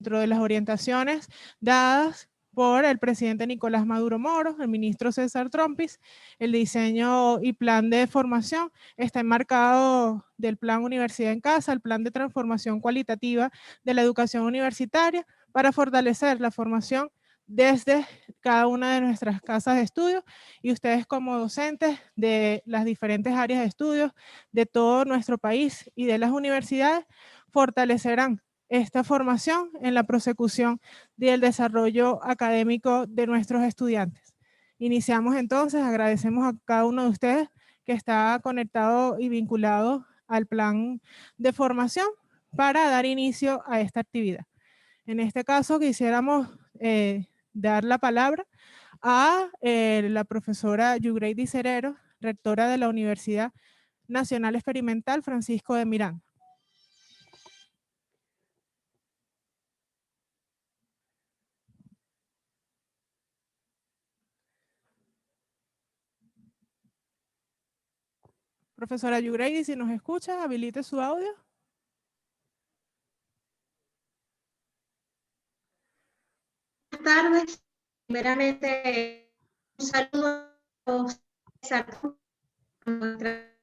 dentro de las orientaciones dadas por el presidente Nicolás Maduro Moro, el ministro César Trompis, el diseño y plan de formación está enmarcado del plan Universidad en Casa, el plan de transformación cualitativa de la educación universitaria para fortalecer la formación desde cada una de nuestras casas de estudio y ustedes como docentes de las diferentes áreas de estudios de todo nuestro país y de las universidades fortalecerán esta formación en la prosecución del desarrollo académico de nuestros estudiantes. Iniciamos entonces, agradecemos a cada uno de ustedes que está conectado y vinculado al plan de formación para dar inicio a esta actividad. En este caso quisiéramos dar la palabra a la profesora Yugrady Cerero, rectora de la Universidad Nacional Experimental Francisco de Miranda. Profesora Yugrady, si nos escucha, habilite su audio. Buenas tardes. Primeramente, un saludo a nuestra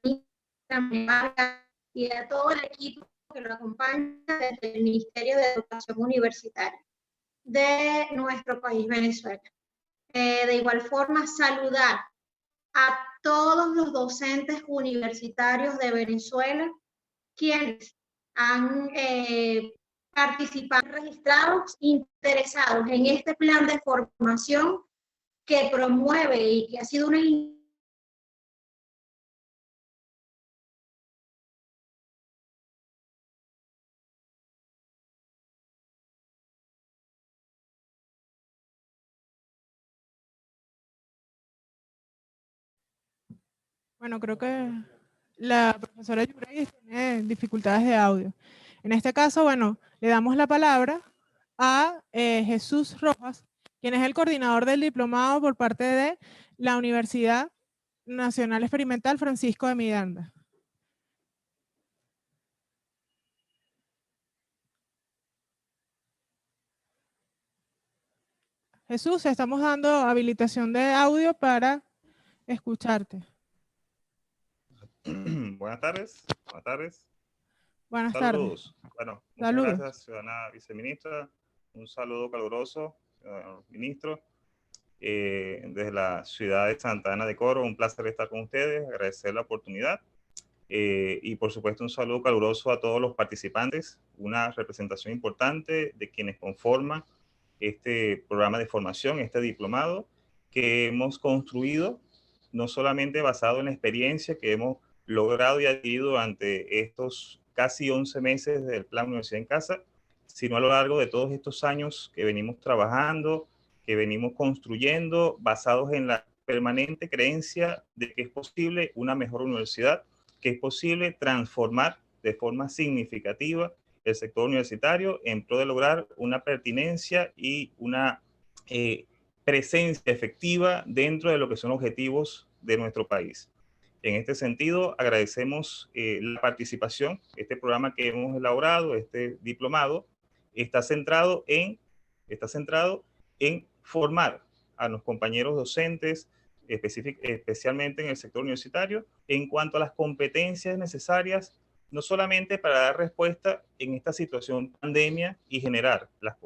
ministra y a todo el equipo que lo acompaña desde el Ministerio de Educación Universitaria de nuestro país, Venezuela. De igual forma, saludar a todos los docentes universitarios de Venezuela quienes han participado, registrados, interesados en este plan de formación que promueve y que ha sido una Bueno, creo que la profesora Yugrady tiene dificultades de audio. En este caso, bueno, le damos la palabra a Jesús Rojas, quien es el coordinador del diplomado por parte de la Universidad Nacional Experimental Francisco de Miranda. Jesús, estamos dando habilitación de audio para escucharte. Buenas tardes. Buenas tardes. Buenas Saludos. tardes. Bueno, muchas Saludos. gracias, ciudadana viceministra. Un saludo caluroso, ciudadano ministro. Desde la ciudad de Santa Ana de Coro, un placer estar con ustedes, agradecer la oportunidad. Y por supuesto un saludo caluroso a todos los participantes, una representación importante de quienes conforman este programa de formación, este diplomado que hemos construido, no solamente basado en la experiencia que hemos logrado y adquirido durante estos casi 11 meses del Plan Universidad en Casa, sino a lo largo de todos estos años que venimos trabajando, que venimos construyendo, basados en la permanente creencia de que es posible una mejor universidad, que es posible transformar de forma significativa el sector universitario en pro de lograr una pertinencia y una presencia efectiva dentro de lo que son objetivos de nuestro país. En este sentido, agradecemos la participación. Este programa que hemos elaborado, este diplomado, está centrado en formar a los compañeros docentes, especialmente en el sector universitario, en cuanto a las competencias necesarias, no solamente para dar respuesta en esta situación pandemia y generar las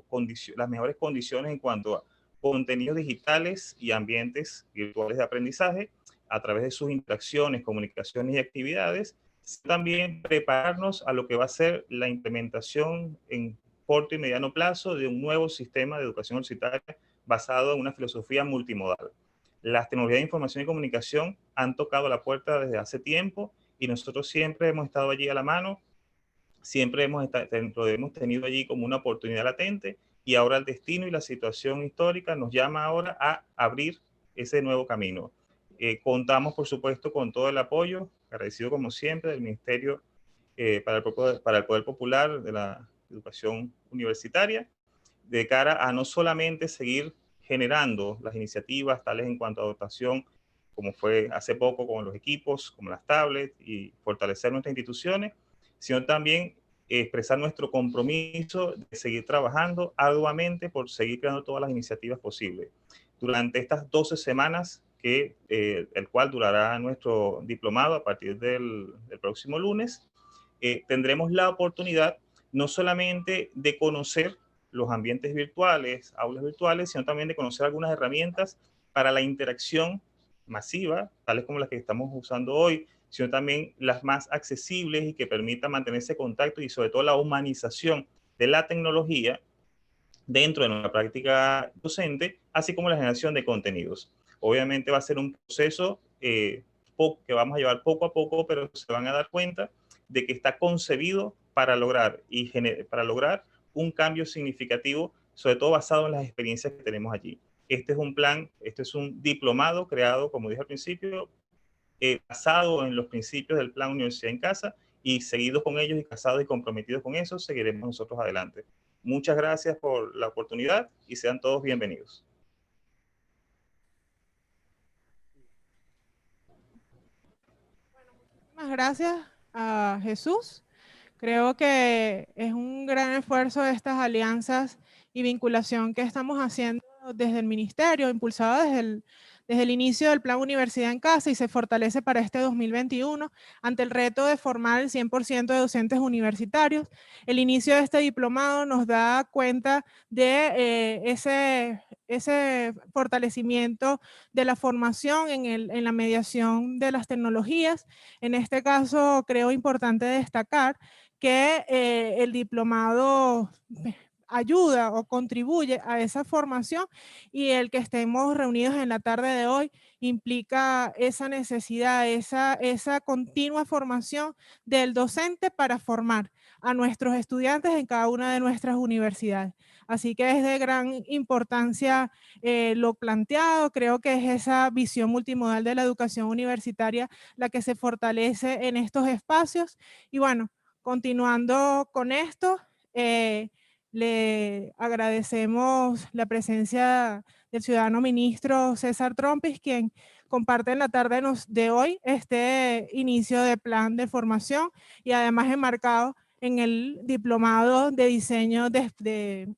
mejores condiciones en cuanto a contenidos digitales y ambientes virtuales de aprendizaje a través de sus interacciones, comunicaciones y actividades, también prepararnos a lo que va a ser la implementación en corto y mediano plazo de un nuevo sistema de educación universitaria basado en una filosofía multimodal. Las tecnologías de información y comunicación han tocado la puerta desde hace tiempo y nosotros siempre hemos estado allí a la mano, siempre hemos tenido allí como una oportunidad latente y ahora el destino y la situación histórica nos llama ahora a abrir ese nuevo camino. Contamos, por supuesto, con todo el apoyo, agradecido como siempre, del Ministerio para el Poder Popular de la Educación Universitaria, de cara a no solamente seguir generando las iniciativas tales en cuanto a dotación, como fue hace poco con los equipos, como las tablets, y fortalecer nuestras instituciones, sino también expresar nuestro compromiso de seguir trabajando arduamente por seguir creando todas las iniciativas posibles. Durante estas 12 semanas, el cual durará nuestro diplomado a partir del próximo lunes, tendremos la oportunidad no solamente de conocer los ambientes virtuales, aulas virtuales, sino también de conocer algunas herramientas para la interacción masiva, tales como las que estamos usando hoy, sino también las más accesibles y que permitan mantener ese contacto y sobre todo la humanización de la tecnología dentro de nuestra práctica docente, así como la generación de contenidos. Obviamente va a ser un proceso que vamos a llevar poco a poco, pero se van a dar cuenta de que está concebido para lograr un cambio significativo, sobre todo basado en las experiencias que tenemos allí. Este es un plan, este es un diplomado creado, como dije al principio, basado en los principios del plan Universidad en Casa, y seguidos con ellos y casados y comprometidos con eso, seguiremos nosotros adelante. Muchas gracias por la oportunidad y sean todos bienvenidos. Muchísimas gracias a Jesús. Creo que es un gran esfuerzo de estas alianzas y vinculación que estamos haciendo desde el ministerio, impulsada desde el inicio del Plan Universidad en Casa, y se fortalece para este 2021 ante el reto de formar el 100% de docentes universitarios. El inicio de este diplomado nos da cuenta de ese fortalecimiento de la formación en la mediación de las tecnologías. En este caso, creo importante destacar que el diplomado ayuda o contribuye a esa formación, y el que estemos reunidos en la tarde de hoy implica esa necesidad, esa continua formación del docente para formar a nuestros estudiantes en cada una de nuestras universidades. Así que es de gran importancia lo planteado. Creo que es esa visión multimodal de la educación universitaria la que se fortalece en estos espacios. Y bueno, continuando con esto, le agradecemos la presencia del ciudadano ministro César Trompis, quien comparte en la tarde de hoy este inicio de plan de formación, y además enmarcado en el diplomado de diseño el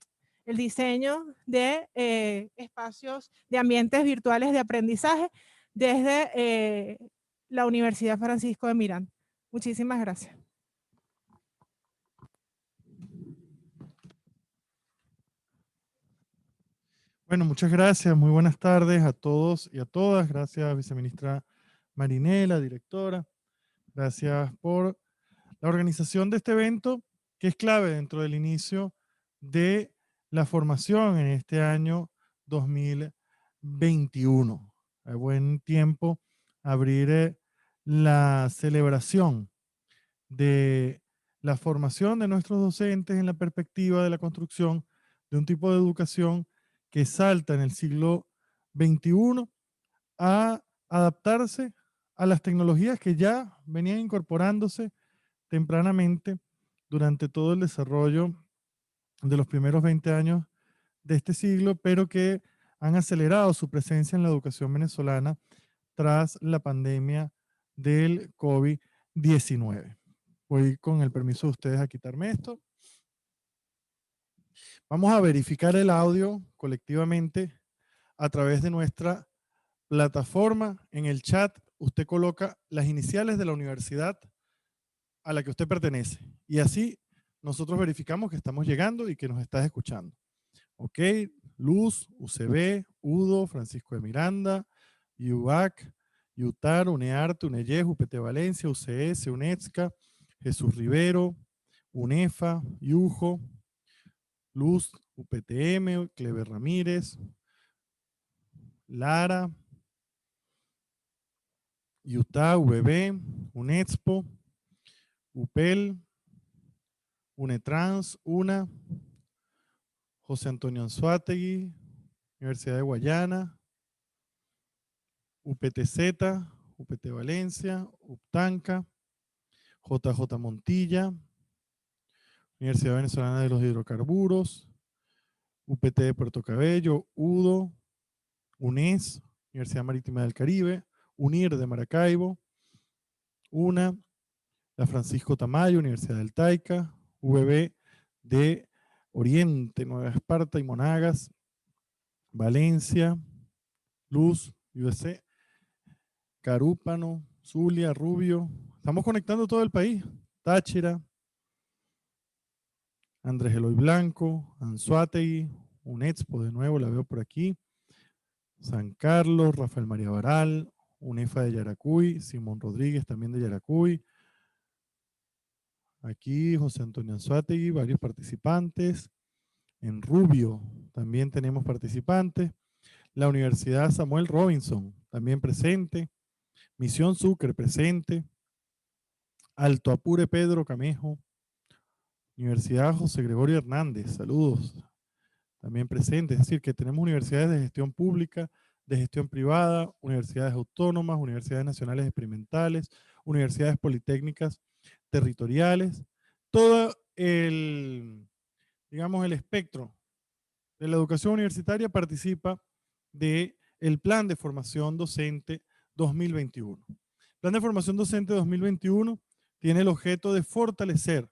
diseño de espacios de ambientes virtuales de aprendizaje desde la Universidad Francisco de Miranda. Muchísimas gracias. Bueno, muchas gracias. Muy buenas tardes a todos y a todas. Gracias, viceministra Marinela, directora. Gracias por la organización de este evento, que es clave dentro del inicio de la formación en este año 2021. A buen tiempo abrir la celebración de la formación de nuestros docentes en la perspectiva de la construcción de un tipo de educación que salta en el siglo XXI a adaptarse a las tecnologías que ya venían incorporándose tempranamente durante todo el desarrollo de los primeros 20 años de este siglo, pero que han acelerado su presencia en la educación venezolana tras la pandemia del COVID-19. Voy, con el permiso de ustedes, a quitarme esto. Vamos a verificar el audio colectivamente a través de nuestra plataforma. En el chat usted coloca las iniciales de la universidad a la que usted pertenece, y así nosotros verificamos que estamos llegando y que nos estás escuchando. Ok, Luz, UCB, UDO, Francisco de Miranda, UAC, UTAR, UNEARTE, UNEYES, UPT Valencia, UCS, UNESCA, Jesús Rivero, UNEFA, UJO, Luz, UPTM, Clever Ramírez, Lara, UTA, UBB, UNEXPO, UPEL, UNETRANS, UNA, José Antonio Anzoátegui, Universidad de Guayana, UPTZ, UPT Valencia, UPTANCA, JJ Montilla, Universidad Venezolana de los Hidrocarburos, UPT de Puerto Cabello, UDO, UNES, Universidad Marítima del Caribe, UNIR de Maracaibo, UNA, la Francisco Tamayo, Universidad del Taica, VB de Oriente, Nueva Esparta y Monagas, Valencia, Luz, USC, Carúpano, Zulia, Rubio. Estamos conectando todo el país. Táchira, Andrés Eloy Blanco, Anzoátegui, UNEXPO de nuevo, la veo por aquí. San Carlos, Rafael María Baral, UNEFA de Yaracuy, Simón Rodríguez también de Yaracuy. Aquí José Antonio Anzoátegui, varios participantes. En Rubio también tenemos participantes. La Universidad Samuel Robinson también presente. Misión Sucre presente. Alto Apure Pedro Camejo. Universidad José Gregorio Hernández, saludos. También presente, es decir, que tenemos universidades de gestión pública, de gestión privada, universidades autónomas, universidades nacionales experimentales, universidades politécnicas territoriales, todo digamos, el espectro de la educación universitaria participa del Plan de Formación Docente 2021. El Plan de Formación Docente 2021 tiene el objeto de fortalecer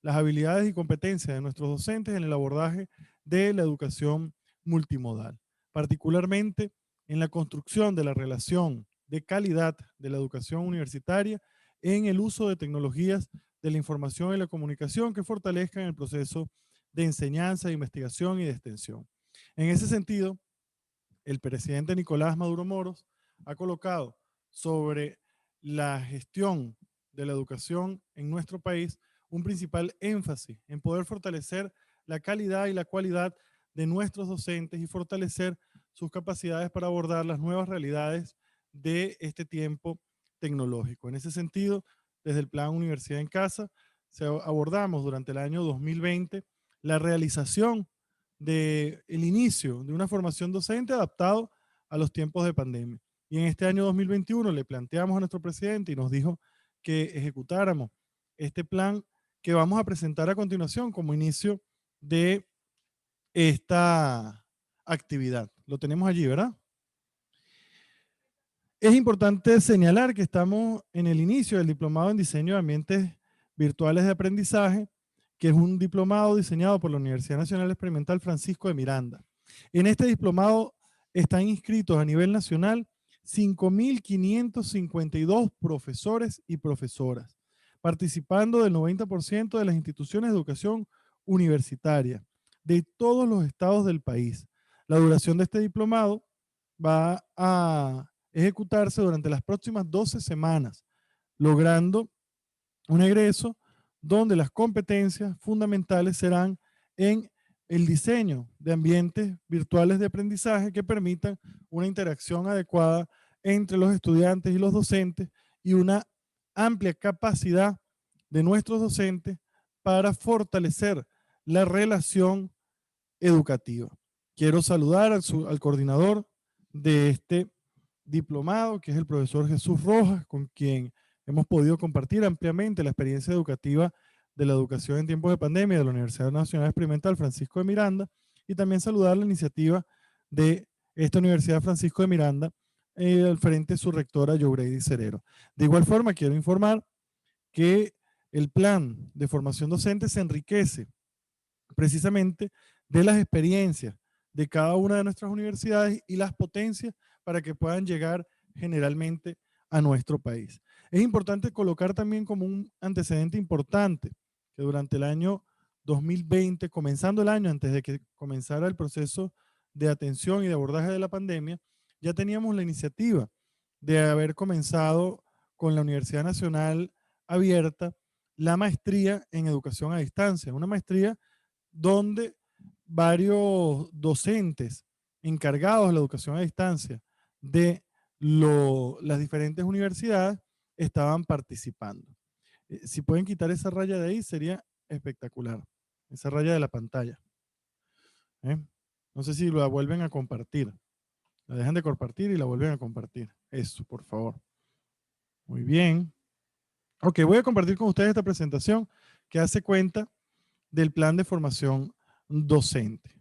las habilidades y competencias de nuestros docentes en el abordaje de la educación multimodal, particularmente en la construcción de la relación de calidad de la educación universitaria en el uso de tecnologías de la información y la comunicación que fortalezcan el proceso de enseñanza, de investigación y de extensión. En ese sentido, el presidente Nicolás Maduro Moros ha colocado sobre la gestión de la educación en nuestro país un principal énfasis en poder fortalecer la calidad y la cualidad de nuestros docentes y fortalecer sus capacidades para abordar las nuevas realidades de este tiempo tecnológico. En ese sentido, desde el Plan Universidad en Casa, abordamos durante el año 2020 la realización del inicio de una formación docente adaptado a los tiempos de pandemia. Y en este año 2021 le planteamos a nuestro presidente y nos dijo que ejecutáramos este plan que vamos a presentar a continuación como inicio de esta actividad. Lo tenemos allí, ¿verdad? Es importante señalar que estamos en el inicio del Diplomado en Diseño de Ambientes Virtuales de Aprendizaje, que es un diplomado diseñado por la Universidad Nacional Experimental Francisco de Miranda. En este diplomado están inscritos a nivel nacional 5.552 profesores y profesoras, participando del 90% de las instituciones de educación universitaria de todos los estados del país. La duración de este diplomado va a ejecutarse durante las próximas 12 semanas, logrando un egreso donde las competencias fundamentales serán en el diseño de ambientes virtuales de aprendizaje que permitan una interacción adecuada entre los estudiantes y los docentes y una amplia capacidad de nuestros docentes para fortalecer la relación educativa. Quiero saludar al coordinador de este diplomado, que es el profesor Jesús Rojas, con quien hemos podido compartir ampliamente la experiencia educativa de la educación en tiempos de pandemia de la Universidad Nacional Experimental Francisco de Miranda, y también saludar la iniciativa de esta Universidad Francisco de Miranda al frente de su rectora Youbrady Cerero. De igual forma, quiero informar que el plan de formación docente se enriquece precisamente de las experiencias de cada una de nuestras universidades y las potencias para que puedan llegar generalmente a nuestro país. Es importante colocar también como un antecedente importante que durante el año 2020, comenzando el año antes de que comenzara el proceso de atención y de abordaje de la pandemia, ya teníamos la iniciativa de haber comenzado con la Universidad Nacional Abierta la maestría en educación a distancia, una maestría donde varios docentes encargados de la educación a distancia de las diferentes universidades estaban participando. Si pueden quitar esa raya de ahí sería espectacular, esa raya de la pantalla. No sé si la vuelven a compartir, la dejan de compartir y la vuelven a compartir. Eso, por favor. Muy bien. Ok, voy a compartir con ustedes esta presentación que hace cuenta del plan de formación docente.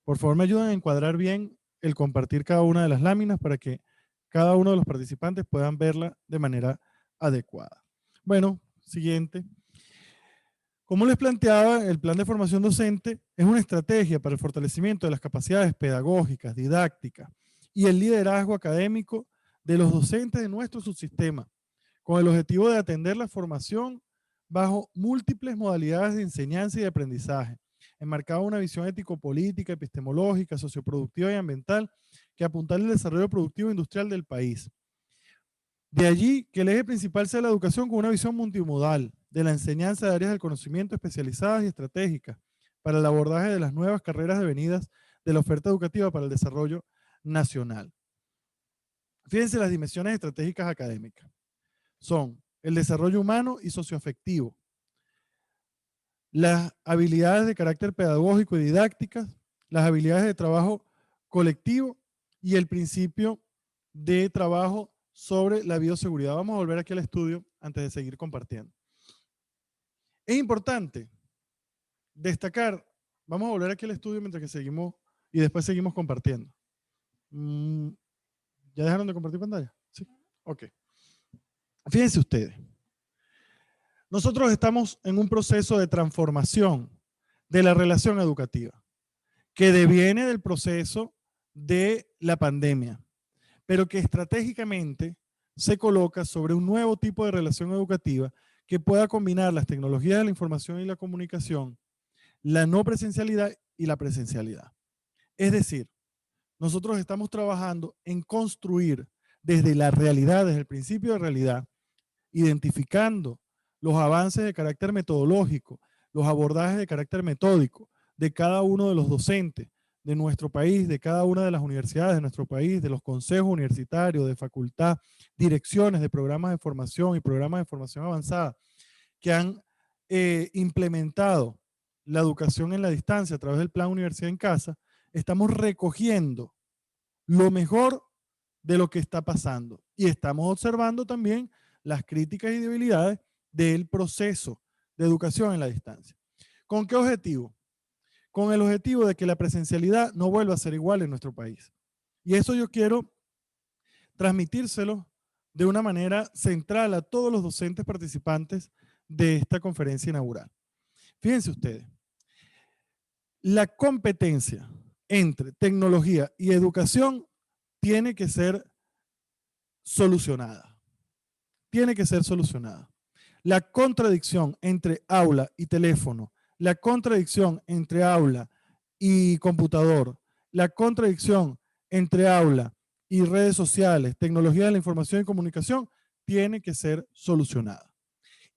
Por favor, me ayudan a encuadrar bien el compartir cada una de las láminas para que cada uno de los participantes puedan verla de manera adecuada. Bueno, siguiente. Como les planteaba, el plan de formación docente es una estrategia para el fortalecimiento de las capacidades pedagógicas, didácticas y el liderazgo académico de los docentes de nuestro subsistema, con el objetivo de atender la formación bajo múltiples modalidades de enseñanza y de aprendizaje, enmarcado en una visión ético-política, epistemológica, socioproductiva y ambiental que apuntale al desarrollo productivo e industrial del país. De allí que el eje principal sea la educación con una visión multimodal de la enseñanza de áreas del conocimiento especializadas y estratégicas para el abordaje de las nuevas carreras devenidas de la oferta educativa para el desarrollo nacional. Fíjense las dimensiones estratégicas académicas. Son el desarrollo humano y socioafectivo, las habilidades de carácter pedagógico y didácticas, las habilidades de trabajo colectivo y el principio de trabajo sobre la bioseguridad. Vamos a volver aquí al estudio antes de seguir compartiendo. Es importante destacar, vamos a volver aquí al estudio mientras que seguimos y después seguimos compartiendo. ¿Ya dejaron de compartir pantalla? Sí. Ok. Fíjense ustedes. Nosotros estamos en un proceso de transformación de la relación educativa que deviene del proceso de la pandemia, pero que estratégicamente se coloca sobre un nuevo tipo de relación educativa que pueda combinar las tecnologías de la información y la comunicación, la no presencialidad y la presencialidad. Es decir, nosotros estamos trabajando en construir desde la realidad, desde el principio de realidad, identificando los avances de carácter metodológico, los abordajes de carácter metódico de cada uno de los docentes de nuestro país, de cada una de las universidades de nuestro país, de los consejos universitarios, de facultad, direcciones de programas de formación y programas de formación avanzada que han implementado la educación en la distancia a través del Plan Universidad en Casa. Estamos recogiendo lo mejor de lo que está pasando y estamos observando también las críticas y debilidades del proceso de educación en la distancia. ¿Con qué objetivo? Con el objetivo de que la presencialidad no vuelva a ser igual en nuestro país. Y eso yo quiero transmitírselo de una manera central a todos los docentes participantes de esta conferencia inaugural. Fíjense ustedes, la competencia entre tecnología y educación tiene que ser solucionada. Tiene que ser solucionada. La contradicción entre aula y teléfono, la contradicción entre aula y computador, la contradicción entre aula y redes sociales, tecnología de la información y comunicación, tiene que ser solucionada.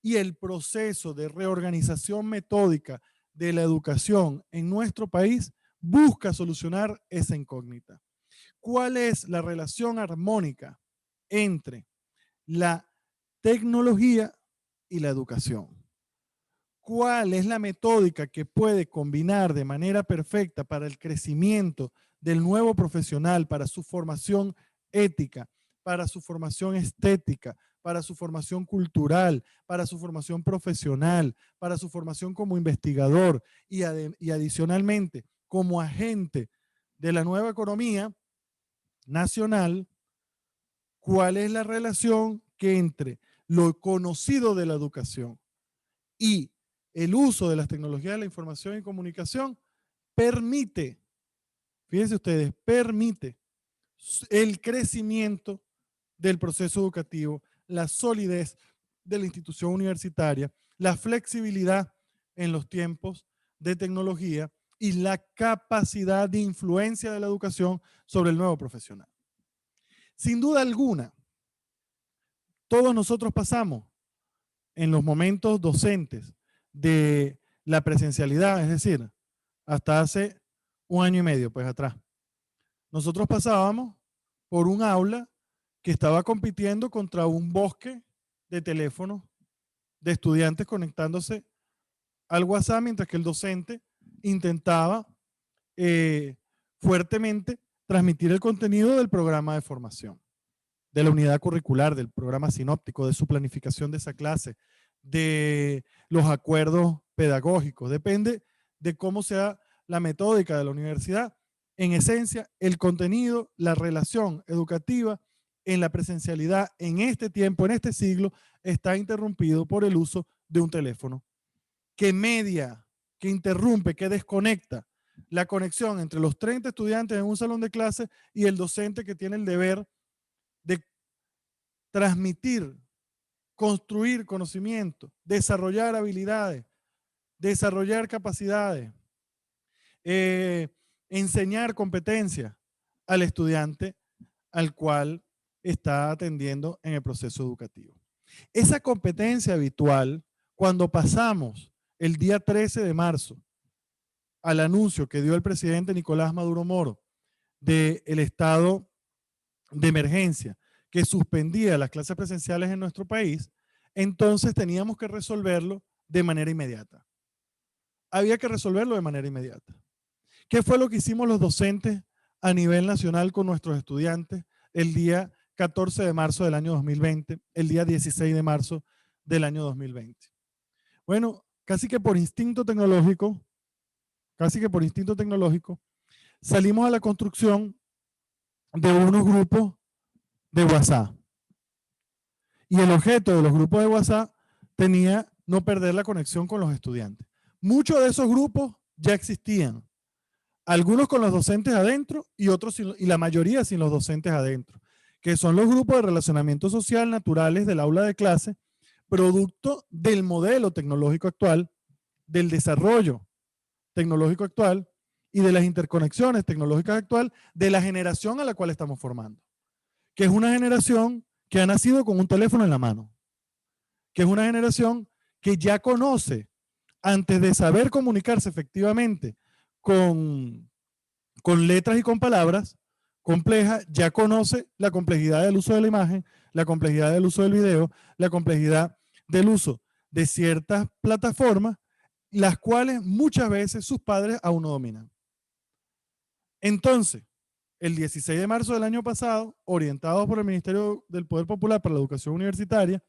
Y el proceso de reorganización metódica de la educación en nuestro país busca solucionar esa incógnita. ¿Cuál es la relación armónica entre la tecnología y la educación? ¿Cuál es la metódica que puede combinar de manera perfecta para el crecimiento del nuevo profesional, para su formación ética, para su formación estética, para su formación cultural, para su formación profesional, para su formación como investigador y adicionalmente como agente de la nueva economía nacional? ¿Cuál es la relación que entre lo conocido de la educación y el uso de las tecnologías de la información y comunicación permite, fíjense ustedes, permite el crecimiento del proceso educativo, la solidez de la institución universitaria, la flexibilidad en los tiempos de tecnología y la capacidad de influencia de la educación sobre el nuevo profesional? Sin duda alguna, todos nosotros pasamos en los momentos docentes de la presencialidad, es decir, hasta hace 1 año y medio, pues atrás. Nosotros pasábamos por un aula que estaba compitiendo contra un bosque de teléfonos de estudiantes conectándose al WhatsApp mientras que el docente intentaba fuertemente transmitir el contenido del programa de formación, de la unidad curricular, del programa sinóptico, de su planificación de esa clase, de los acuerdos pedagógicos. Depende de cómo sea la metódica de la universidad. En esencia, el contenido, la relación educativa en la presencialidad en este tiempo, en este siglo, está interrumpido por el uso de un teléfono que media, que interrumpe, que desconecta la conexión entre los 30 estudiantes en un salón de clase y el docente que tiene el deber de transmitir, construir conocimiento, desarrollar habilidades, desarrollar capacidades, enseñar competencias al estudiante al cual está atendiendo en el proceso educativo. Esa competencia habitual, cuando pasamos el día 13 de marzo al anuncio que dio el presidente Nicolás Maduro Moro del estado de emergencia que suspendía las clases presenciales en nuestro país, entonces teníamos que resolverlo de manera inmediata. Había que resolverlo de manera inmediata. ¿Qué fue lo que hicimos los docentes a nivel nacional con nuestros estudiantes el día 14 de marzo del año 2020, el día 16 de marzo del año 2020? Bueno, casi que por instinto tecnológico, salimos a la construcción de unos grupos de WhatsApp. Y el objeto de los grupos de WhatsApp tenía no perder la conexión con los estudiantes. Muchos de esos grupos ya existían, algunos con los docentes adentro y otros y la mayoría sin los docentes adentro, que son los grupos de relacionamiento social naturales del aula de clase, producto del modelo tecnológico actual, del desarrollo tecnológico actual y de las interconexiones tecnológicas actual de la generación a la cual estamos formando, que es una generación que ha nacido con un teléfono en la mano, que es una generación que ya conoce, antes de saber comunicarse efectivamente con letras y con palabras complejas, ya conoce la complejidad del uso de la imagen, la complejidad del uso del video, la complejidad del uso de ciertas plataformas, las cuales muchas veces sus padres aún no dominan. Entonces, el 16 de marzo del año pasado, orientados por el Ministerio del Poder Popular para la Educación Universitaria,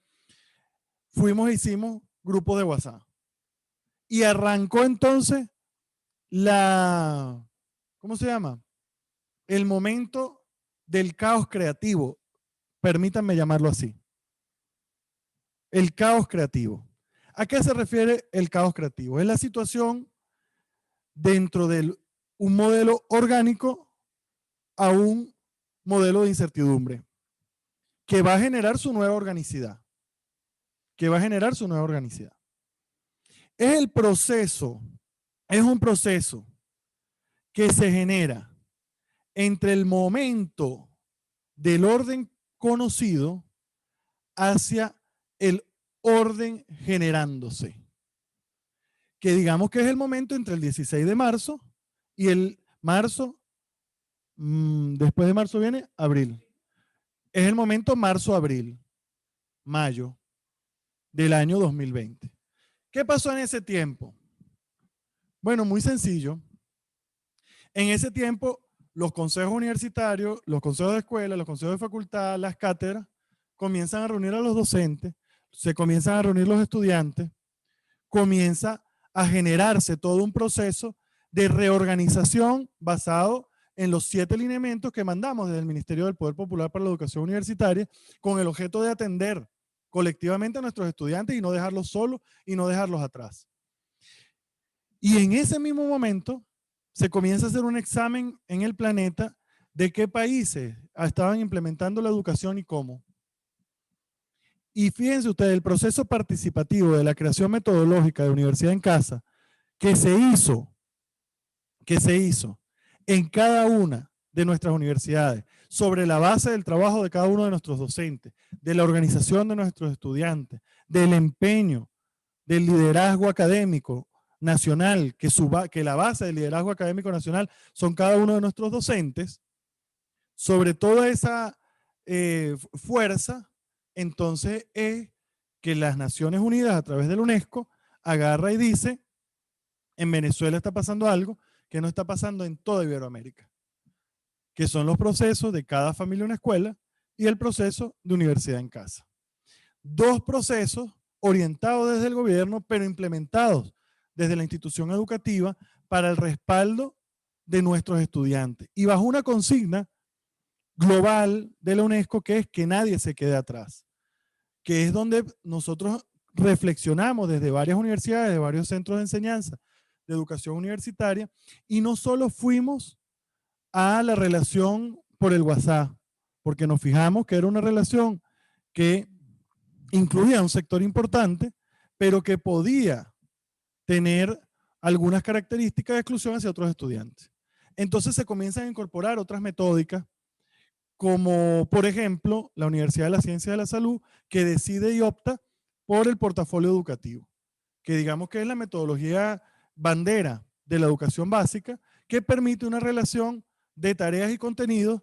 fuimos e hicimos grupos de WhatsApp. Y arrancó entonces ¿cómo se llama? El momento del caos creativo, permítanme llamarlo así. El caos creativo. ¿A qué se refiere el caos creativo? Es la situación dentro de un modelo orgánico a un modelo de incertidumbre que va a generar su nueva organicidad. Es el proceso, es un proceso que se genera entre el momento del orden conocido hacia el orden generándose. Que digamos que es el momento entre el 16 de marzo y el marzo, después de marzo viene abril. Es el momento marzo-abril, mayo del año 2020. ¿Qué pasó en ese tiempo? Bueno, muy sencillo. En ese tiempo, los consejos universitarios, los consejos de escuela, los consejos de facultad, las cátedras, comienzan a reunir a los docentes, se comienzan a reunir los estudiantes, comienza a generarse todo un proceso de reorganización basado en los 7 lineamientos que mandamos desde el Ministerio del Poder Popular para la Educación Universitaria, con el objeto de atender colectivamente a nuestros estudiantes y no dejarlos solos y no dejarlos atrás. Y en ese mismo momento se comienza a hacer un examen en el planeta de qué países estaban implementando la educación y cómo. Y fíjense ustedes, el proceso participativo de la creación metodológica de Universidad en Casa que se hizo en cada una de nuestras universidades, sobre la base del trabajo de cada uno de nuestros docentes, de la organización de nuestros estudiantes, del empeño, del liderazgo académico nacional, que la base del liderazgo académico nacional son cada uno de nuestros docentes, sobre toda esa fuerza, entonces es que las Naciones Unidas a través de la UNESCO agarra y dice, en Venezuela está pasando algo que no está pasando en toda Iberoamérica, que son los procesos de cada familia una escuela y el proceso de Universidad en Casa. 2 procesos orientados desde el gobierno, pero implementados desde la institución educativa para el respaldo de nuestros estudiantes. Y bajo una consigna global de la UNESCO que es que nadie se quede atrás, que es donde nosotros reflexionamos desde varias universidades, de varios centros de enseñanza de educación universitaria, y no solo fuimos a la relación por el WhatsApp, porque nos fijamos que era una relación que incluía un sector importante, pero que podía tener algunas características de exclusión hacia otros estudiantes. Entonces se comienzan a incorporar otras metódicas, como por ejemplo la Universidad de la Ciencia de la Salud, que decide y opta por el portafolio educativo, que digamos que es la metodología bandera de la educación básica, que permite una relación de tareas y contenidos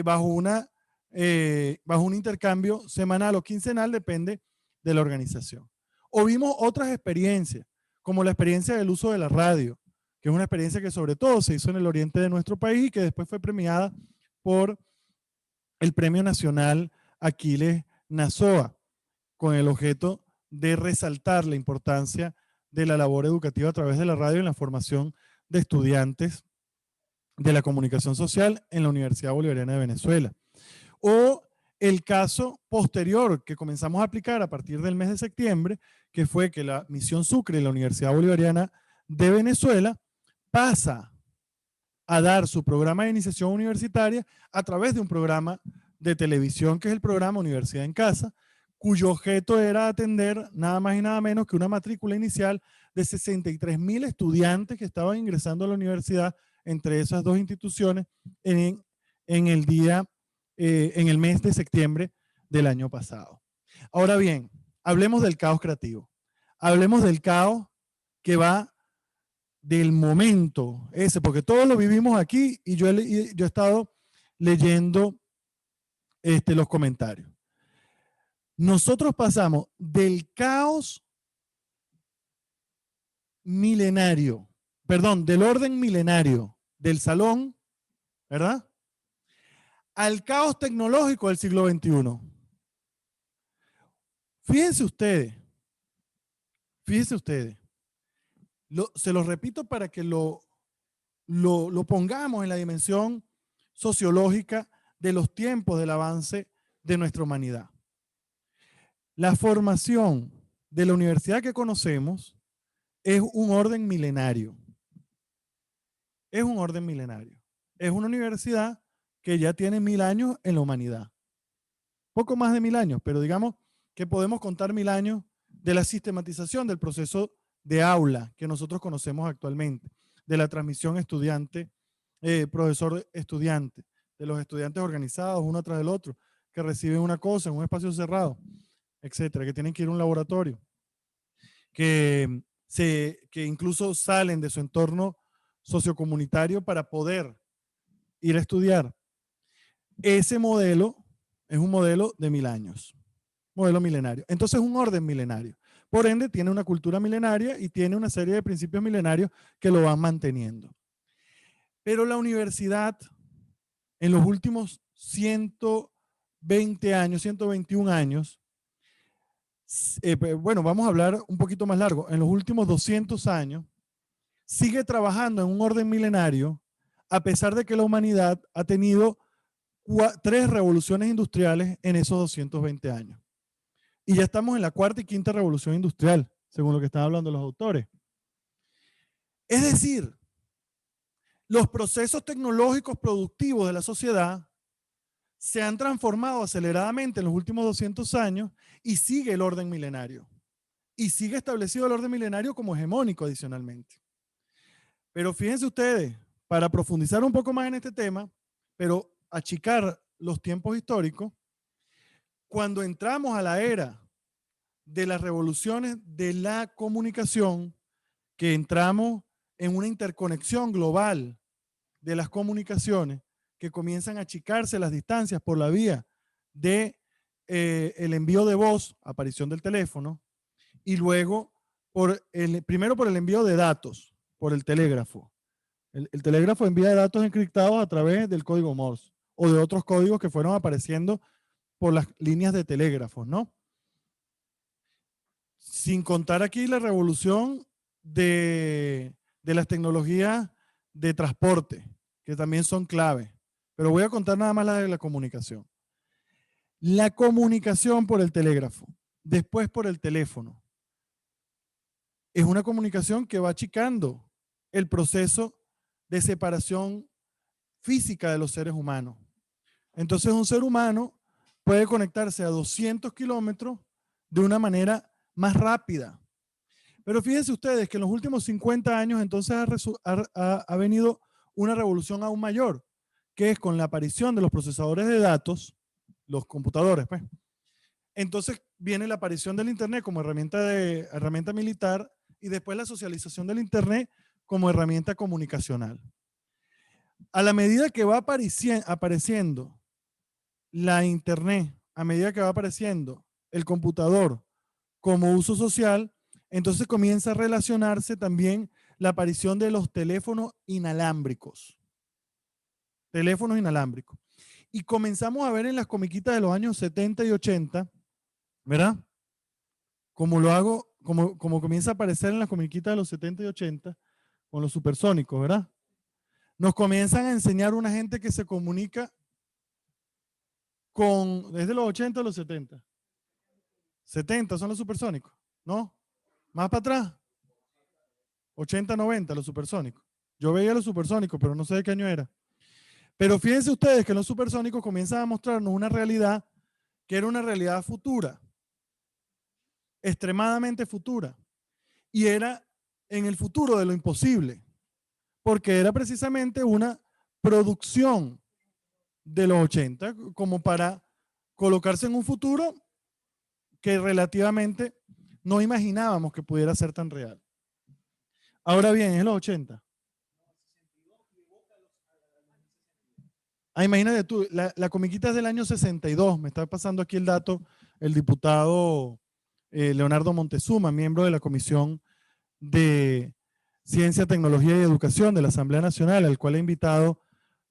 bajo un intercambio semanal o quincenal, depende de la organización. O vimos otras experiencias, como la experiencia del uso de la radio, que es una experiencia que sobre todo se hizo en el oriente de nuestro país y que después fue premiada por el Premio Nacional Aquiles Nazoa, con el objeto de resaltar la importancia de la labor educativa a través de la radio en la formación de estudiantes de la comunicación social en la Universidad Bolivariana de Venezuela. O el caso posterior que comenzamos a aplicar a partir del mes de septiembre, que fue que la Misión Sucre y la Universidad Bolivariana de Venezuela pasa a dar su programa de iniciación universitaria a través de un programa de televisión, que es el programa Universidad en Casa, cuyo objeto era atender nada más y nada menos que una matrícula inicial de 63.000 estudiantes que estaban ingresando a la universidad entre esas dos instituciones en el mes de septiembre del año pasado. Ahora bien, hablemos del caos creativo. Hablemos del caos que va del momento ese, porque todos lo vivimos aquí y yo he estado leyendo los comentarios. Nosotros pasamos del caos milenario, perdón, del orden milenario del salón, ¿verdad?, al caos tecnológico del siglo XXI. Fíjense ustedes, se los repito para que lo pongamos en la dimensión sociológica de los tiempos del avance de nuestra humanidad. La formación de la universidad que conocemos es un orden milenario. Es un orden milenario. Es una universidad que ya tiene 1000 años en la humanidad. Poco más de 1000 años, pero digamos que podemos contar 1000 años de la sistematización del proceso de aula que nosotros conocemos actualmente, de la transmisión estudiante, profesor-estudiante, de los estudiantes organizados uno tras el otro, que reciben una cosa en un espacio cerrado, etcétera, que tienen que ir a un laboratorio, que incluso salen de su entorno sociocomunitario para poder ir a estudiar. Ese modelo es un modelo de 1000 años, modelo milenario. Entonces es un orden milenario. Por ende, tiene una cultura milenaria y tiene una serie de principios milenarios que lo van manteniendo. Pero la universidad, en los últimos 120 años, 121 años, bueno, vamos a hablar un poquito más largo, en los últimos 200 años, sigue trabajando en un orden milenario, a pesar de que la humanidad ha tenido 3 revoluciones industriales en esos 220 años. Y ya estamos en la 4ª y 5ª revolución industrial, según lo que están hablando los autores. Es decir, los procesos tecnológicos productivos de la sociedad se han transformado aceleradamente en los últimos 200 años y sigue el orden milenario. Y sigue establecido el orden milenario como hegemónico adicionalmente. Pero fíjense ustedes, para profundizar un poco más en este tema, pero achicar los tiempos históricos, cuando entramos a la era de las revoluciones de la comunicación, que entramos en una interconexión global de las comunicaciones, que comienzan a achicarse las distancias por la vía de el envío de voz, aparición del teléfono, y luego primero por el envío de datos, por el telégrafo. El telégrafo envía datos encriptados a través del código Morse o de otros códigos que fueron apareciendo por las líneas de telégrafos, ¿no? Sin contar aquí la revolución de las tecnologías de transporte, que también son clave. Pero voy a contar nada más la de la comunicación. La comunicación por el telégrafo después por el teléfono. Es una comunicación que va achicando el proceso de separación física de los seres humanos. Entonces un ser humano puede conectarse a 200 kilómetros de una manera más rápida. Pero fíjense ustedes que en los últimos 50 años entonces ha venido una revolución aún mayor, que es con la aparición de los procesadores de datos, los computadores, pues. Entonces viene la aparición del Internet como herramienta militar y después la socialización del Internet como herramienta comunicacional. A la medida que va apareciendo la Internet, a medida que va apareciendo el computador como uso social, entonces comienza a relacionarse también la aparición de los teléfonos inalámbricos. Teléfonos inalámbricos. Y comenzamos a ver en las comiquitas de los años 70 y 80, ¿verdad? Como comienza a aparecer en las comiquitas de los 70 y 80, con los supersónicos, ¿verdad? Nos comienzan a enseñar una gente que se comunica desde los 80 a los 70. 70 son los supersónicos, ¿no? Más para atrás. 80, 90, los supersónicos. Yo veía los supersónicos, pero no sé de qué año era. Pero fíjense ustedes que los supersónicos comienzan a mostrarnos una realidad que era una realidad futura, extremadamente futura. Y era en el futuro de lo imposible, porque era precisamente una producción de los 80, como para colocarse en un futuro que relativamente no imaginábamos que pudiera ser tan real. Ahora bien, es los 80. Imagínate tú, la comiquita es del año 62, me está pasando aquí el dato el diputado Leonardo Montezuma, miembro de la Comisión de Ciencia, Tecnología y Educación de la Asamblea Nacional, al cual he invitado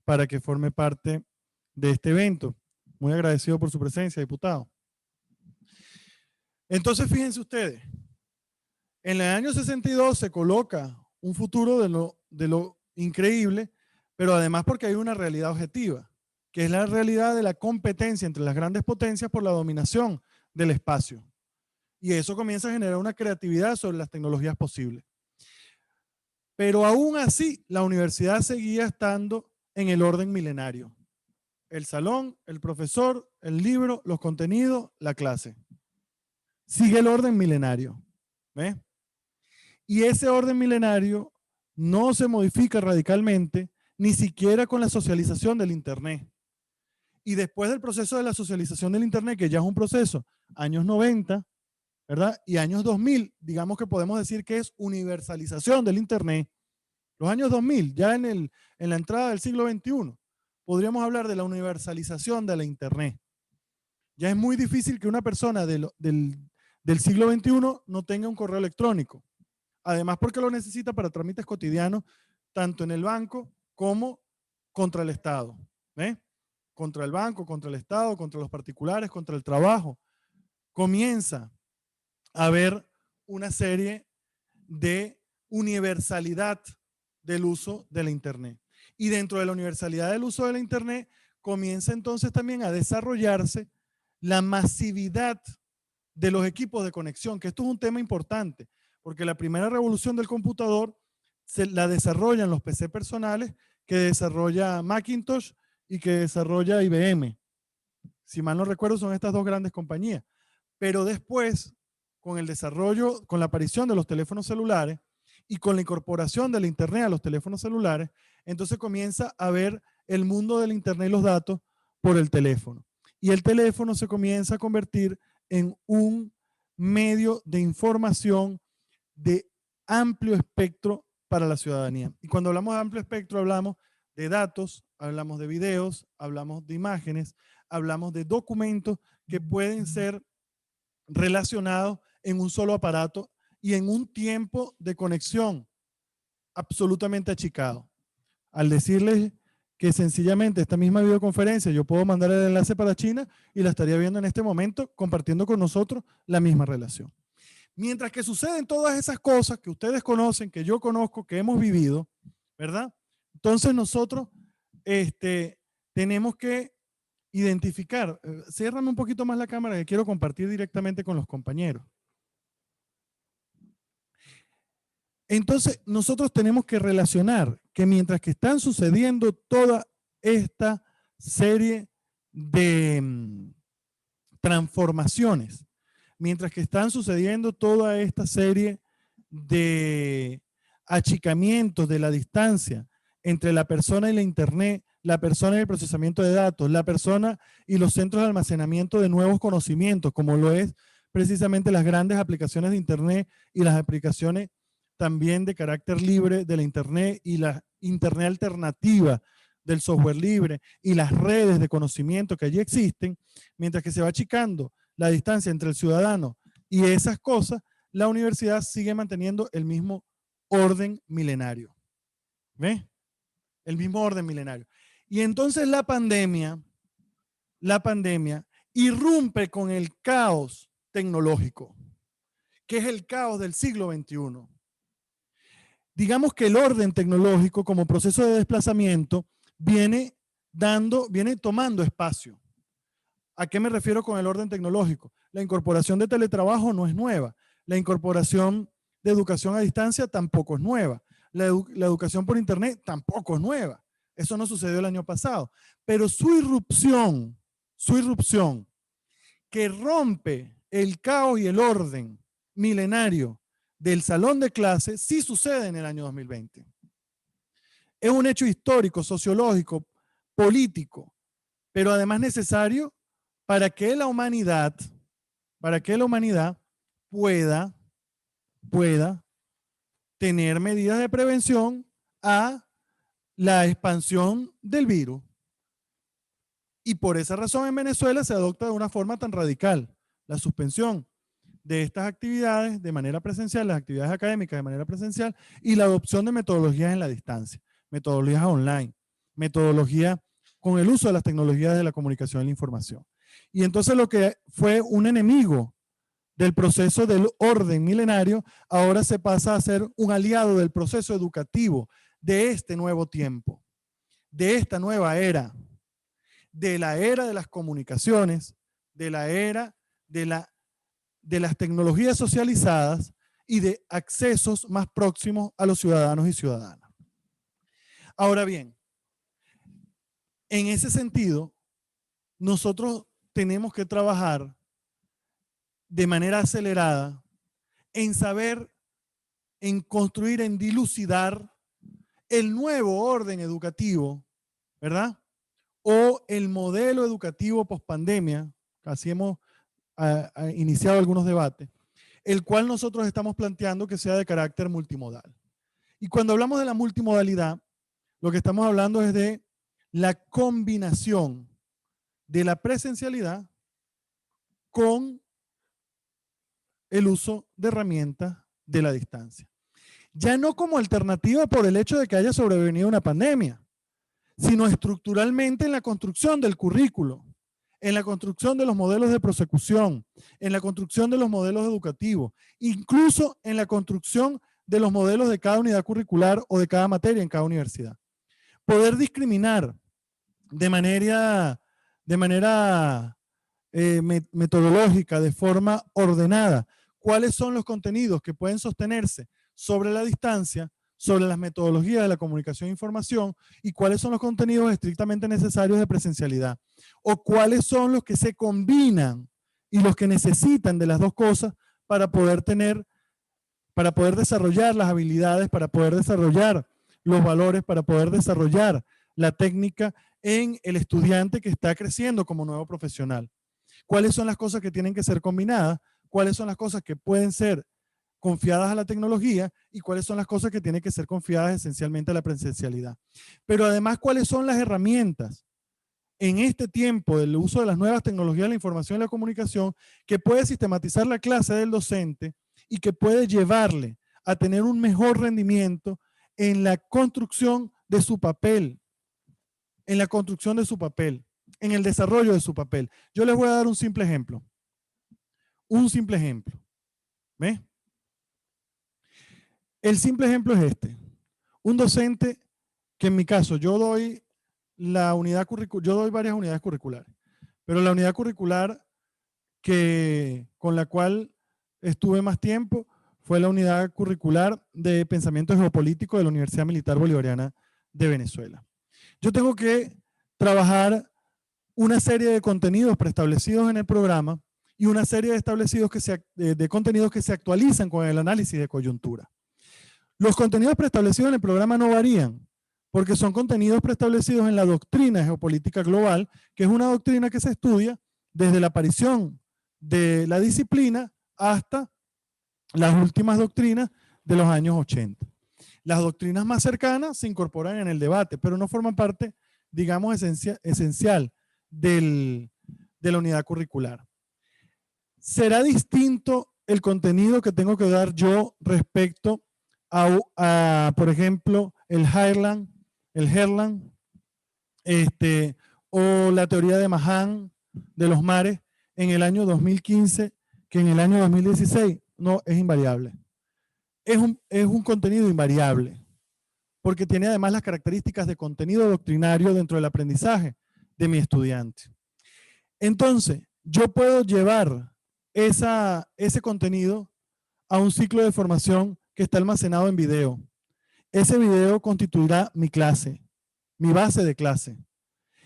para que forme parte de este evento. Muy agradecido por su presencia, diputado. Entonces, fíjense ustedes, en el año 62 se coloca un futuro de lo increíble, pero además porque hay una realidad objetiva, que es la realidad de la competencia entre las grandes potencias por la dominación del espacio. Y eso comienza a generar una creatividad sobre las tecnologías posibles. Pero aún así, la universidad seguía estando en el orden milenario. El salón, el profesor, el libro, los contenidos, la clase. Sigue el orden milenario. ¿Ves? Y ese orden milenario no se modifica radicalmente, ni siquiera con la socialización del Internet. Y después del proceso de la socialización del Internet, que ya es un proceso, años 90, ¿verdad? Y años 2000, digamos que podemos decir que es universalización del Internet. Los años 2000, ya en la entrada del siglo XXI, podríamos hablar de la universalización de la Internet. Ya es muy difícil que una persona del siglo XXI no tenga un correo electrónico. Además porque lo necesita para trámites cotidianos, tanto en el banco como contra el Estado. ¿Eh? Contra el banco, contra el Estado, contra los particulares, contra el trabajo. Comienza a haber una serie de universalidad del uso de la Internet. Y dentro de la universalidad del uso de la Internet comienza entonces también a desarrollarse la masividad de los equipos de conexión, que esto es un tema importante, porque la primera revolución del computador la desarrollan los PC personales que desarrolla Macintosh y que desarrolla IBM. Si mal no recuerdo, son estas dos grandes compañías. Pero después, con el desarrollo, con la aparición de los teléfonos celulares y con la incorporación de la Internet a los teléfonos celulares, entonces comienza a ver el mundo del Internet y los datos por el teléfono. Y el teléfono se comienza a convertir en un medio de información de amplio espectro para la ciudadanía. Y cuando hablamos de amplio espectro, hablamos de datos, hablamos de videos, hablamos de imágenes, hablamos de documentos que pueden ser relacionados en un solo aparato y en un tiempo de conexión absolutamente achicado. Al decirles que sencillamente esta misma videoconferencia yo puedo mandar el enlace para China y la estaría viendo en este momento compartiendo con nosotros la misma relación. Mientras que suceden todas esas cosas que ustedes conocen, que yo conozco, que hemos vivido, ¿verdad? Entonces nosotros tenemos que identificar. Ciérrame un poquito más la cámara que quiero compartir directamente con los compañeros. Entonces, nosotros tenemos que relacionar que mientras que están sucediendo toda esta serie de transformaciones, mientras que están sucediendo toda esta serie de achicamientos de la distancia entre la persona y la internet, la persona y el procesamiento de datos, la persona y los centros de almacenamiento de nuevos conocimientos, como lo es precisamente las grandes aplicaciones de internet y las aplicaciones también de carácter libre de la internet y la internet alternativa del software libre y las redes de conocimiento que allí existen, mientras que se va achicando la distancia entre el ciudadano y esas cosas, la universidad sigue manteniendo el mismo orden milenario. ¿Ves? El mismo orden milenario. Y entonces la pandemia irrumpe con el caos tecnológico, que es el caos del siglo XXI. Digamos que el orden tecnológico como proceso de desplazamiento viene tomando espacio. ¿A qué me refiero con el orden tecnológico? La incorporación de teletrabajo no es nueva. La incorporación de educación a distancia tampoco es nueva. La educación por internet tampoco es nueva. Eso no sucedió el año pasado. Pero su irrupción, que rompe el caos y el orden milenario del salón de clase, sí sucede en el año 2020. Es un hecho histórico, sociológico, político, pero además necesario para que la humanidad pueda tener medidas de prevención a la expansión del virus. Y por esa razón en Venezuela se adopta de una forma tan radical la suspensión de estas actividades de manera presencial, las actividades académicas de manera presencial y la adopción de metodologías en la distancia, metodologías online, metodologías con el uso de las tecnologías de la comunicación y la información. Y entonces lo que fue un enemigo del proceso del orden milenario, ahora se pasa a ser un aliado del proceso educativo de este nuevo tiempo, de esta nueva era, de la era de las comunicaciones, de la era de las tecnologías socializadas y de accesos más próximos a los ciudadanos y ciudadanas. Ahora bien, en ese sentido, nosotros tenemos que trabajar de manera acelerada en saber, en construir, en dilucidar el nuevo orden educativo, ¿verdad? O el modelo educativo pospandemia, así hemos iniciado algunos debates, el cual nosotros estamos planteando que sea de carácter multimodal. Y cuando hablamos de la multimodalidad, lo que estamos hablando es de la combinación de la presencialidad con el uso de herramientas de la distancia. Ya no como alternativa por el hecho de que haya sobrevenido una pandemia, sino estructuralmente en la construcción del currículo, en la construcción de los modelos de prosecución, en la construcción de los modelos educativos, incluso en la construcción de los modelos de cada unidad curricular o de cada materia en cada universidad. Poder discriminar de manera metodológica, de forma ordenada, cuáles son los contenidos que pueden sostenerse sobre la distancia, sobre las metodologías de la comunicación e información y cuáles son los contenidos estrictamente necesarios de presencialidad o cuáles son los que se combinan y los que necesitan de las dos cosas para poder desarrollar las habilidades, para poder desarrollar los valores, para poder desarrollar la técnica en el estudiante que está creciendo como nuevo profesional. ¿Cuáles son las cosas que tienen que ser combinadas? ¿Cuáles son las cosas que pueden ser confiadas a la tecnología y cuáles son las cosas que tienen que ser confiadas esencialmente a la presencialidad? Pero además, ¿cuáles son las herramientas en este tiempo del uso de las nuevas tecnologías de la información y la comunicación que puede sistematizar la clase del docente y que puede llevarle a tener un mejor rendimiento en la construcción de su papel, en el desarrollo de su papel? Yo les voy a dar un simple ejemplo. ¿Ve? El simple ejemplo es este. Un docente que en mi caso, yo doy varias unidades curriculares. pero la unidad curricular con la cual estuve más tiempo fue la unidad curricular de pensamiento geopolítico de la Universidad Militar Bolivariana de Venezuela. Yo tengo que trabajar una serie de contenidos preestablecidos en el programa y una serie de contenidos que se actualizan con el análisis de coyuntura. Los contenidos preestablecidos en el programa no varían, porque son contenidos preestablecidos en la doctrina geopolítica global, que es una doctrina que se estudia desde la aparición de la disciplina hasta las últimas doctrinas de los años 80. Las doctrinas más cercanas se incorporan en el debate, pero no forman parte, digamos, esencial de la unidad curricular. ¿Será distinto el contenido que tengo que dar yo respecto a por ejemplo, el Herland, o la teoría de Mahan de los mares en el año 2015 que en el año 2016? No, es invariable. Es un contenido invariable, porque tiene además las características de contenido doctrinario dentro del aprendizaje de mi estudiante. Entonces, yo puedo llevar ese contenido a un ciclo de formación que está almacenado en video. Ese video constituirá mi clase, mi base de clase.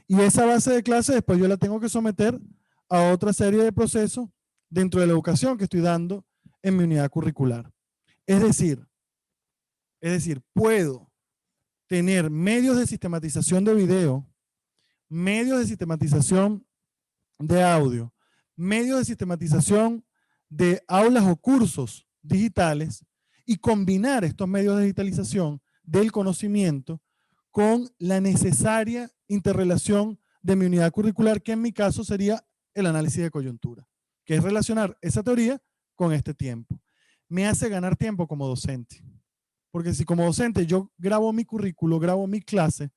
Y esa base de clase después yo la tengo que someter a otra serie de procesos dentro de la educación que estoy dando en mi unidad curricular. Es decir, puedo tener medios de sistematización de video, medios de sistematización de audio, medios de sistematización de aulas o cursos digitales y combinar estos medios de digitalización del conocimiento con la necesaria interrelación de mi unidad curricular, que en mi caso sería el análisis de coyuntura, que es relacionar esa teoría con este tiempo. Me hace ganar tiempo como docente, porque si como docente yo grabo mi currículo, grabo mi clase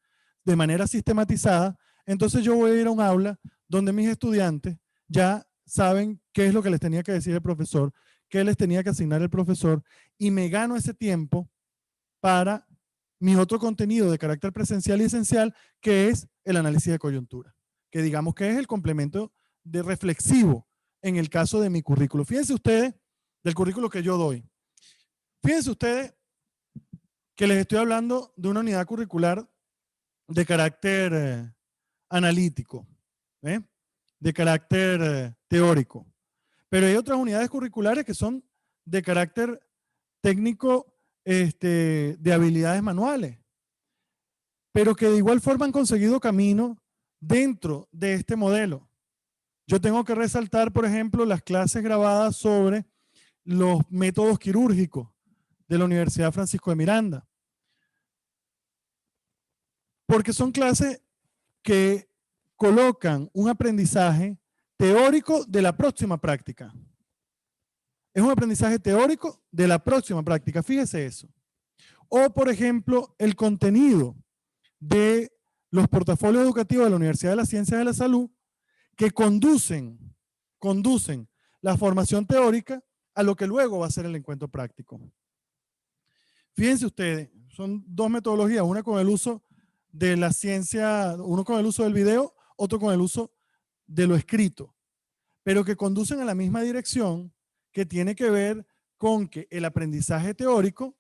de manera sistematizada, entonces yo voy a ir a un aula donde mis estudiantes ya saben qué es lo que les tenía que decir el profesor, qué les tenía que asignar el profesor, y me gano ese tiempo para mi otro contenido de carácter presencial y esencial, que es el análisis de coyuntura, que digamos que es el complemento de reflexivo en el caso de mi currículo. Fíjense ustedes del currículo que yo doy. Fíjense ustedes que les estoy hablando de una unidad curricular de carácter analítico, de carácter teórico. Pero hay otras unidades curriculares que son de carácter técnico, de habilidades manuales, pero que de igual forma han conseguido camino dentro de este modelo. Yo tengo que resaltar, por ejemplo, las clases grabadas sobre los métodos quirúrgicos de la Universidad Francisco de Miranda, porque son clases que colocan un aprendizaje teórico de la próxima práctica. Es un aprendizaje teórico de la próxima práctica, fíjese eso. O, por ejemplo, el contenido de los portafolios educativos de la Universidad de las Ciencias de la Salud, que conducen la formación teórica a lo que luego va a ser el encuentro práctico. Fíjense ustedes, son dos metodologías, una con el uso de la ciencia, uno con el uso del video, otro con el uso de lo escrito, pero que conducen a la misma dirección, que tiene que ver con que el aprendizaje teórico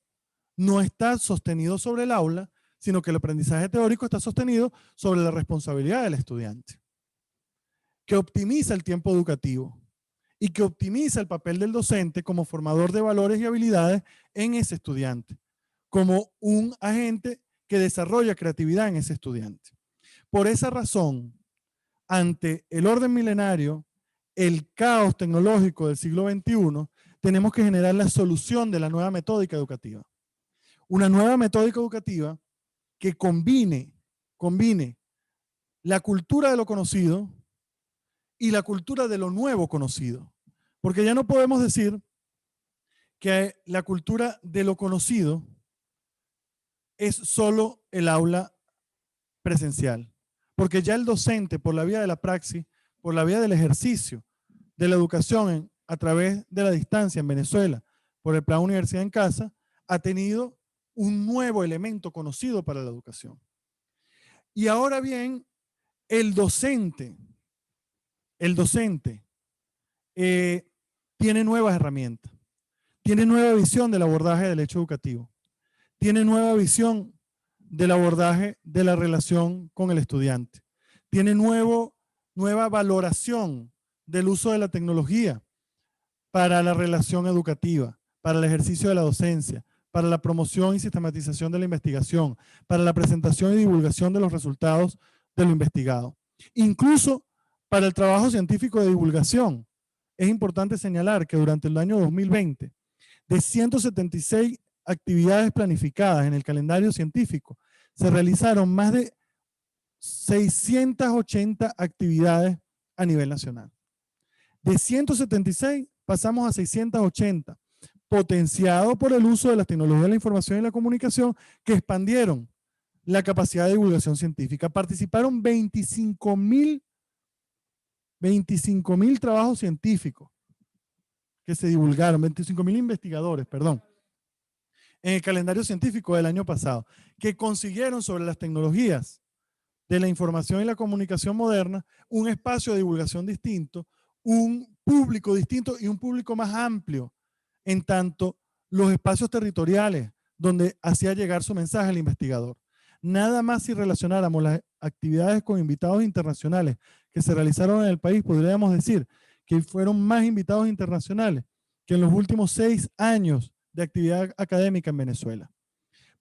no está sostenido sobre el aula, sino que el aprendizaje teórico está sostenido sobre la responsabilidad del estudiante, que optimiza el tiempo educativo y que optimiza el papel del docente como formador de valores y habilidades en ese estudiante, como un agente que desarrolla creatividad en ese estudiante. Por esa razón, ante el orden milenario, el caos tecnológico del siglo XXI, tenemos que generar la solución de la nueva metódica educativa. Una nueva metódica educativa que combine la cultura de lo conocido y la cultura de lo nuevo conocido. Porque ya no podemos decir que la cultura de lo conocido es solo el aula presencial. Porque ya el docente, por la vía de la praxis, por la vía del ejercicio de la educación a través de la distancia en Venezuela, por el plan Universidad en Casa, ha tenido un nuevo elemento conocido para la educación. Y ahora bien, el docente el docente tiene nuevas herramientas, tiene nueva visión del abordaje del hecho educativo, tiene nueva visión del abordaje de la relación con el estudiante, tiene nueva valoración del uso de la tecnología para la relación educativa, para el ejercicio de la docencia, para la promoción y sistematización de la investigación, para la presentación y divulgación de los resultados de lo investigado. Incluso para el trabajo científico de divulgación. Es importante señalar que durante el año 2020, de 176 actividades planificadas en el calendario científico, se realizaron más de 680 actividades a nivel nacional. De 176 pasamos a 680, potenciado por el uso de las tecnologías de la información y la comunicación que expandieron la capacidad de divulgación científica. Participaron 25.000 trabajos científicos que se divulgaron, 25.000 investigadores, perdón, en el calendario científico del año pasado, que consiguieron sobre las tecnologías de la información y la comunicación moderna un espacio de divulgación distinto, un público distinto y un público más amplio, en tanto los espacios territoriales donde hacía llegar su mensaje al investigador. Nada más si relacionáramos las actividades con invitados internacionales que se realizaron en el país, podríamos decir que fueron más invitados internacionales que en los últimos 6 años de actividad académica en Venezuela,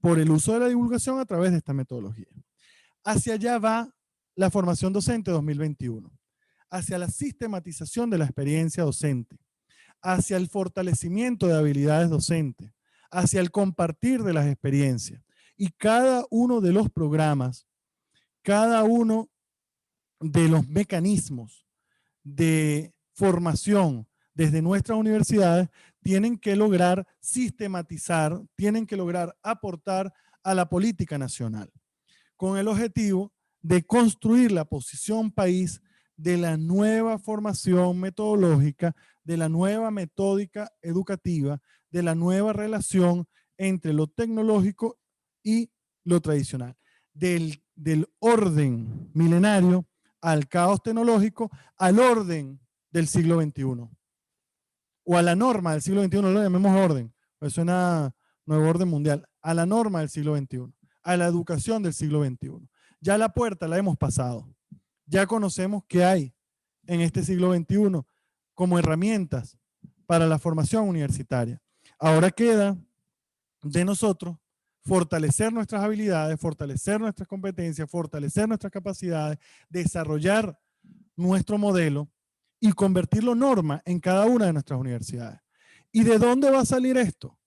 por el uso de la divulgación a través de esta metodología. Hacia allá va la formación docente 2021, hacia la sistematización de la experiencia docente, hacia el fortalecimiento de habilidades docentes, hacia el compartir de las experiencias. Y cada uno de los programas, cada uno de los mecanismos de formación desde nuestras universidades tienen que lograr sistematizar, tienen que lograr aportar a la política nacional, con el objetivo de construir la posición país de la nueva formación metodológica, de la nueva metódica educativa, de la nueva relación entre lo tecnológico y lo tradicional, del orden milenario al caos tecnológico, al orden del siglo XXI, o a la norma del siglo XXI, no lo llamemos orden, pues suena nuevo orden mundial, a la norma del siglo XXI, a la educación del siglo XXI. Ya la puerta la hemos pasado, ya conocemos qué hay en este siglo XXI como herramientas para la formación universitaria. Ahora queda de nosotros fortalecer nuestras habilidades, fortalecer nuestras competencias, fortalecer nuestras capacidades, desarrollar nuestro modelo y convertirlo en norma en cada una de nuestras universidades. ¿Y de dónde va a salir esto?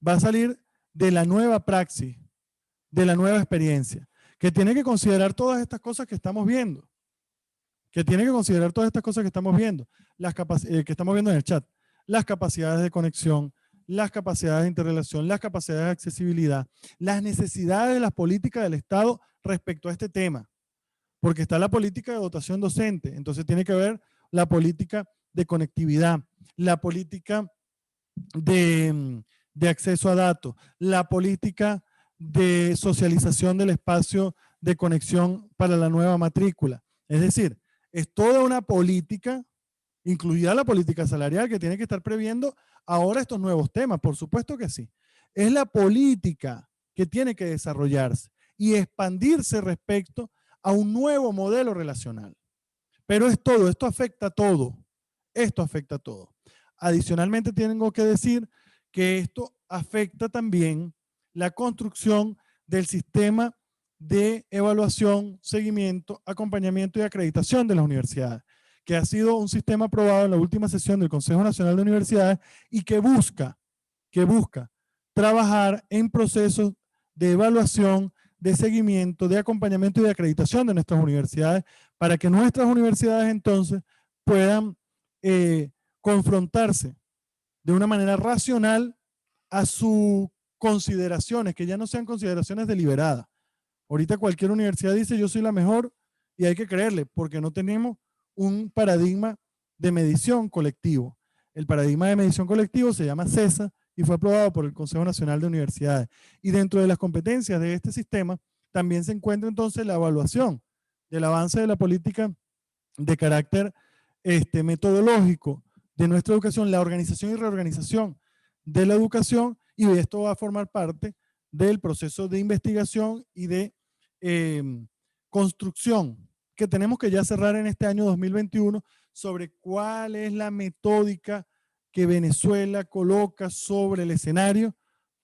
Va a salir de la nueva praxis, de la nueva experiencia, que tiene que considerar todas estas cosas que estamos viendo, que estamos viendo en el chat, las capacidades de conexión, las capacidades de interrelación, las capacidades de accesibilidad, las necesidades de las políticas del Estado respecto a este tema, porque está la política de dotación docente, entonces tiene que haber la política de conectividad, la política de acceso a datos, la política de socialización del espacio de conexión para la nueva matrícula. Es decir, es toda una política, incluida la política salarial, que tiene que estar previendo ahora estos nuevos temas, por supuesto que sí. Es la política que tiene que desarrollarse y expandirse respecto a un nuevo modelo relacional. Pero es todo, esto afecta a todo. Esto afecta a todo. Adicionalmente tengo que decir que esto afecta también la construcción del sistema de evaluación, seguimiento, acompañamiento y acreditación de las universidades, que ha sido un sistema aprobado en la última sesión del Consejo Nacional de Universidades y que busca trabajar en procesos de evaluación, de seguimiento, de acompañamiento y de acreditación de nuestras universidades para que nuestras universidades entonces puedan confrontarse de una manera racional a sus consideraciones, que ya no sean consideraciones deliberadas. Ahorita cualquier universidad dice yo soy la mejor y hay que creerle porque no tenemos un paradigma de medición colectivo. El paradigma de medición colectivo se llama CESA y fue aprobado por el Consejo Nacional de Universidades. Y dentro de las competencias de este sistema también se encuentra entonces la evaluación del avance de la política de carácter metodológico de nuestra educación, la organización y reorganización de la educación, y esto va a formar parte del proceso de investigación y de construcción que tenemos que ya cerrar en este año 2021 sobre cuál es la metódica que Venezuela coloca sobre el escenario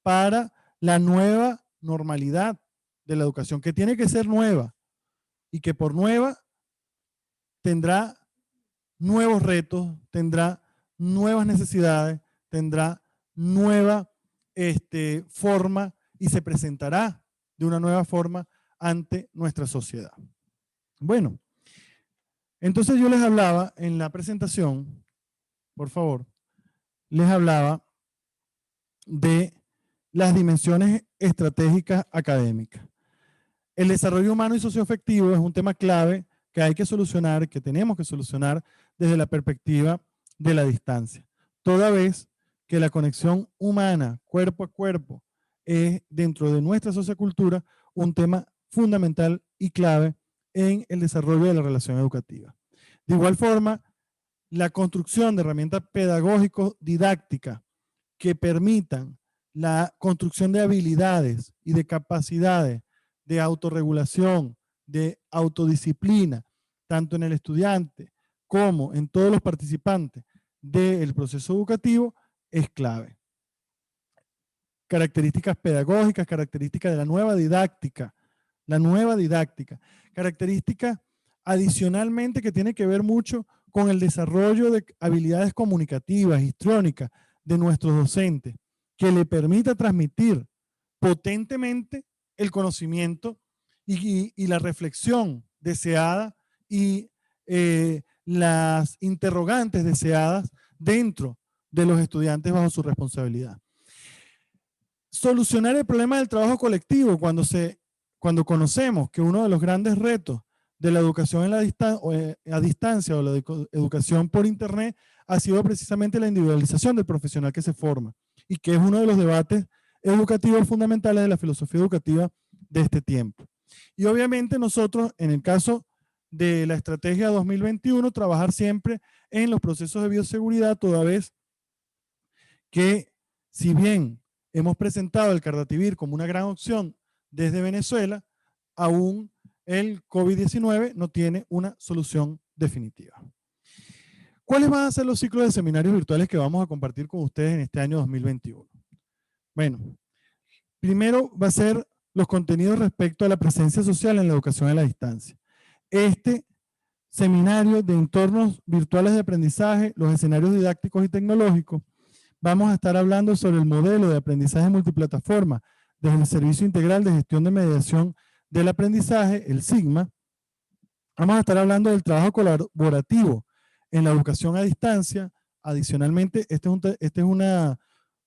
para la nueva normalidad de la educación, que tiene que ser nueva y que por nueva tendrá nuevos retos, tendrá nuevas necesidades, tendrá nueva forma y se presentará de una nueva forma ante nuestra sociedad. Bueno, entonces yo les hablaba en la presentación, por favor, les hablaba de las dimensiones estratégicas académicas. El desarrollo humano y socioafectivo es un tema clave que hay que solucionar, que tenemos que solucionar desde la perspectiva de la distancia. Toda vez que la conexión humana, cuerpo a cuerpo, es dentro de nuestra sociocultura un tema fundamental y clave en el desarrollo de la relación educativa. De igual forma, la construcción de herramientas pedagógico-didácticas que permitan la construcción de habilidades y de capacidades de autorregulación, de autodisciplina, tanto en el estudiante como en todos los participantes del proceso educativo, es clave. Características pedagógicas, características de la nueva didáctica, características adicionalmente que tiene que ver mucho con el desarrollo de habilidades comunicativas, histriónicas de nuestros docentes, que le permita transmitir potentemente el conocimiento y la reflexión deseada y las interrogantes deseadas dentro de los estudiantes bajo su responsabilidad. Solucionar el problema del trabajo colectivo cuando conocemos que uno de los grandes retos de la educación a distancia o la educación por internet ha sido precisamente la individualización del profesional que se forma y que es uno de los debates educativos fundamentales de la filosofía educativa de este tiempo. Y obviamente nosotros, en el caso de la estrategia 2021, trabajar siempre en los procesos de bioseguridad, toda vez que si bien hemos presentado el Cardativir como una gran opción desde Venezuela, aún el COVID-19 no tiene una solución definitiva. ¿Cuáles van a ser los ciclos de seminarios virtuales que vamos a compartir con ustedes en este año 2021? Bueno, primero va a ser los contenidos respecto a la presencia social en la educación a la distancia. Este seminario de entornos virtuales de aprendizaje, los escenarios didácticos y tecnológicos, vamos a estar hablando sobre el modelo de aprendizaje multiplataforma desde el Servicio Integral de Gestión de Mediación del Aprendizaje, el SIGMA. Vamos a estar hablando del trabajo colaborativo en la educación a distancia. Adicionalmente, este es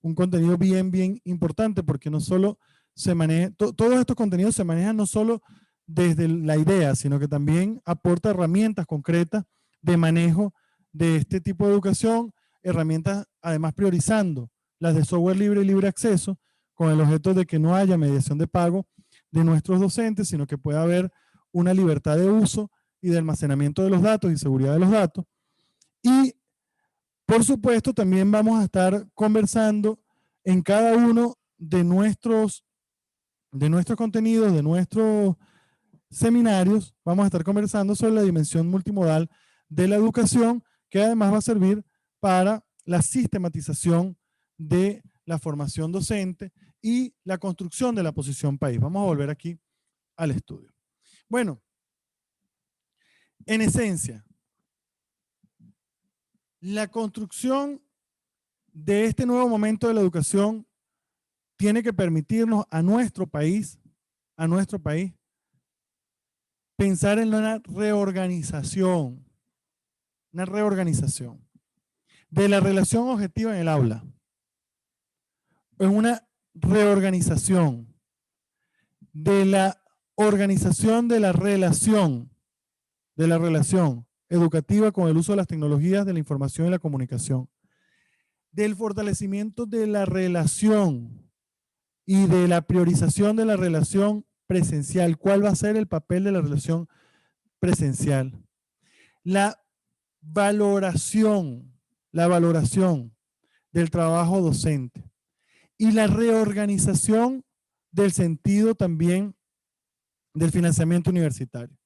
un contenido bien importante porque no solo se maneja, todos estos contenidos se manejan no solo desde la idea, sino que también aporta herramientas concretas de manejo de este tipo de educación, herramientas además priorizando las de software libre y libre acceso, con el objeto de que no haya mediación de pago de nuestros docentes, sino que pueda haber una libertad de uso y de almacenamiento de los datos y seguridad de los datos. Y por supuesto también vamos a estar conversando en cada uno de nuestros contenidos, de nuestros seminarios, vamos a estar conversando sobre la dimensión multimodal de la educación, que además va a servir para la sistematización de la formación docente y la construcción de la posición país. Vamos a volver aquí al estudio. Bueno, en esencia, la construcción de este nuevo momento de la educación tiene que permitirnos a nuestro país, pensar en una reorganización de la relación objetiva en el aula, en una reorganización de la organización de la relación educativa con el uso de las tecnologías de la información y la comunicación, del fortalecimiento de la relación y de la priorización de la relación presencial. ¿Cuál va a ser el papel de la relación presencial? La la valoración del trabajo docente y la reorganización del sentido también del financiamiento universitario,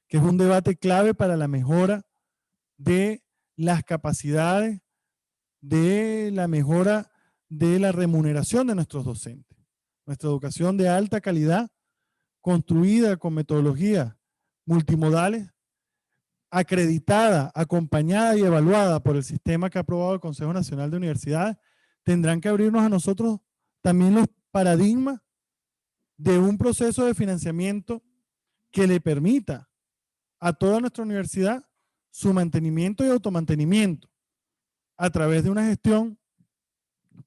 que es un debate clave para la mejora de las capacidades, de la mejora de la remuneración de nuestros docentes. Nuestra educación de alta calidad, construida con metodologías multimodales, acreditada, acompañada y evaluada por el sistema que ha aprobado el Consejo Nacional de Universidades, tendrán que abrirnos a nosotros también los paradigmas de un proceso de financiamiento que le permita a toda nuestra universidad su mantenimiento y automantenimiento a través de una gestión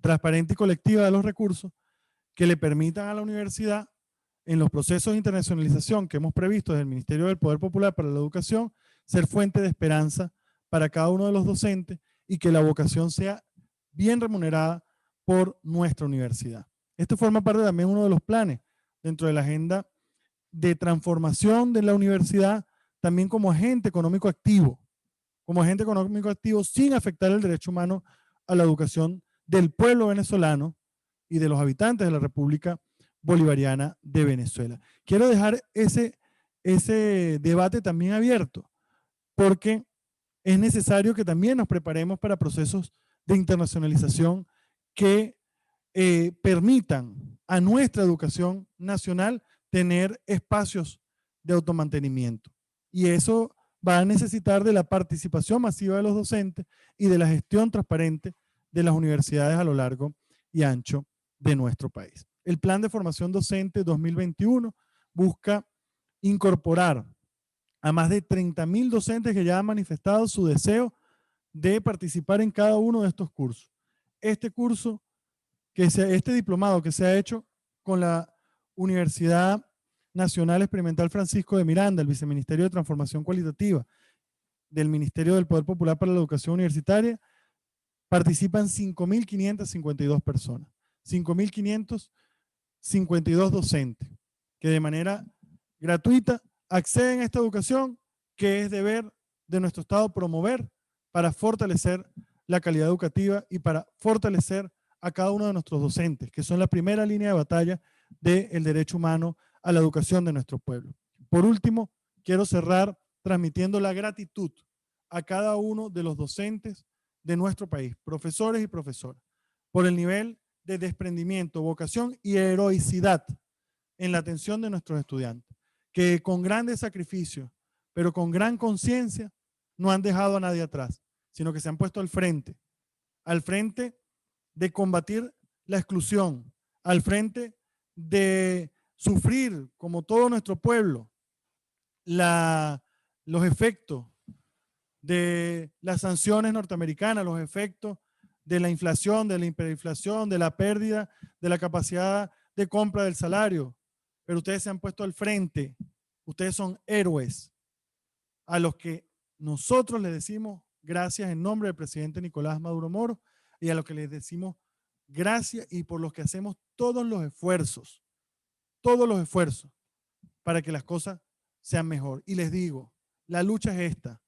transparente y colectiva de los recursos que le permitan a la universidad, en los procesos de internacionalización que hemos previsto desde el Ministerio del Poder Popular para la Educación, ser fuente de esperanza para cada uno de los docentes y que la vocación sea bien remunerada por nuestra universidad. Esto forma parte también de uno de los planes dentro de la agenda de transformación de la universidad, también como agente económico activo sin afectar el derecho humano a la educación del pueblo venezolano y de los habitantes de la República Bolivariana de Venezuela. Quiero dejar ese debate también abierto, porque es necesario que también nos preparemos para procesos de internacionalización que permitan a nuestra educación nacional tener espacios de automantenimiento. Y eso va a necesitar de la participación masiva de los docentes y de la gestión transparente de las universidades a lo largo y ancho de nuestro país. El Plan de Formación Docente 2021 busca incorporar a más de 30.000 docentes que ya han manifestado su deseo de participar en cada uno de estos cursos. Este diplomado que se ha hecho con la Universidad Nacional Experimental Francisco de Miranda, el Viceministerio de Transformación Cualitativa del Ministerio del Poder Popular para la Educación Universitaria, participan 5.552 personas, 5.552 docentes que de manera gratuita acceden a esta educación que es deber de nuestro Estado promover para fortalecer la calidad educativa y para fortalecer a cada uno de nuestros docentes, que son la primera línea de batalla del derecho humano a la educación de nuestro pueblo. Por último, quiero cerrar transmitiendo la gratitud a cada uno de los docentes de nuestro país, profesores y profesoras, por el nivel de desprendimiento, vocación y heroicidad en la atención de nuestros estudiantes, que con grandes sacrificios, pero con gran conciencia, no han dejado a nadie atrás, sino que se han puesto al frente de combatir la exclusión, al frente de sufrir, como todo nuestro pueblo, los efectos de las sanciones norteamericanas, los efectos de la inflación, de la hiperinflación, de la pérdida de la capacidad de compra del salario. Pero ustedes se han puesto al frente, ustedes son héroes a los que nosotros les decimos gracias en nombre del presidente Nicolás Maduro Moro y a los que les decimos gracias y por los que hacemos todos los esfuerzos para que las cosas sean mejor. Y les digo, la lucha es esta.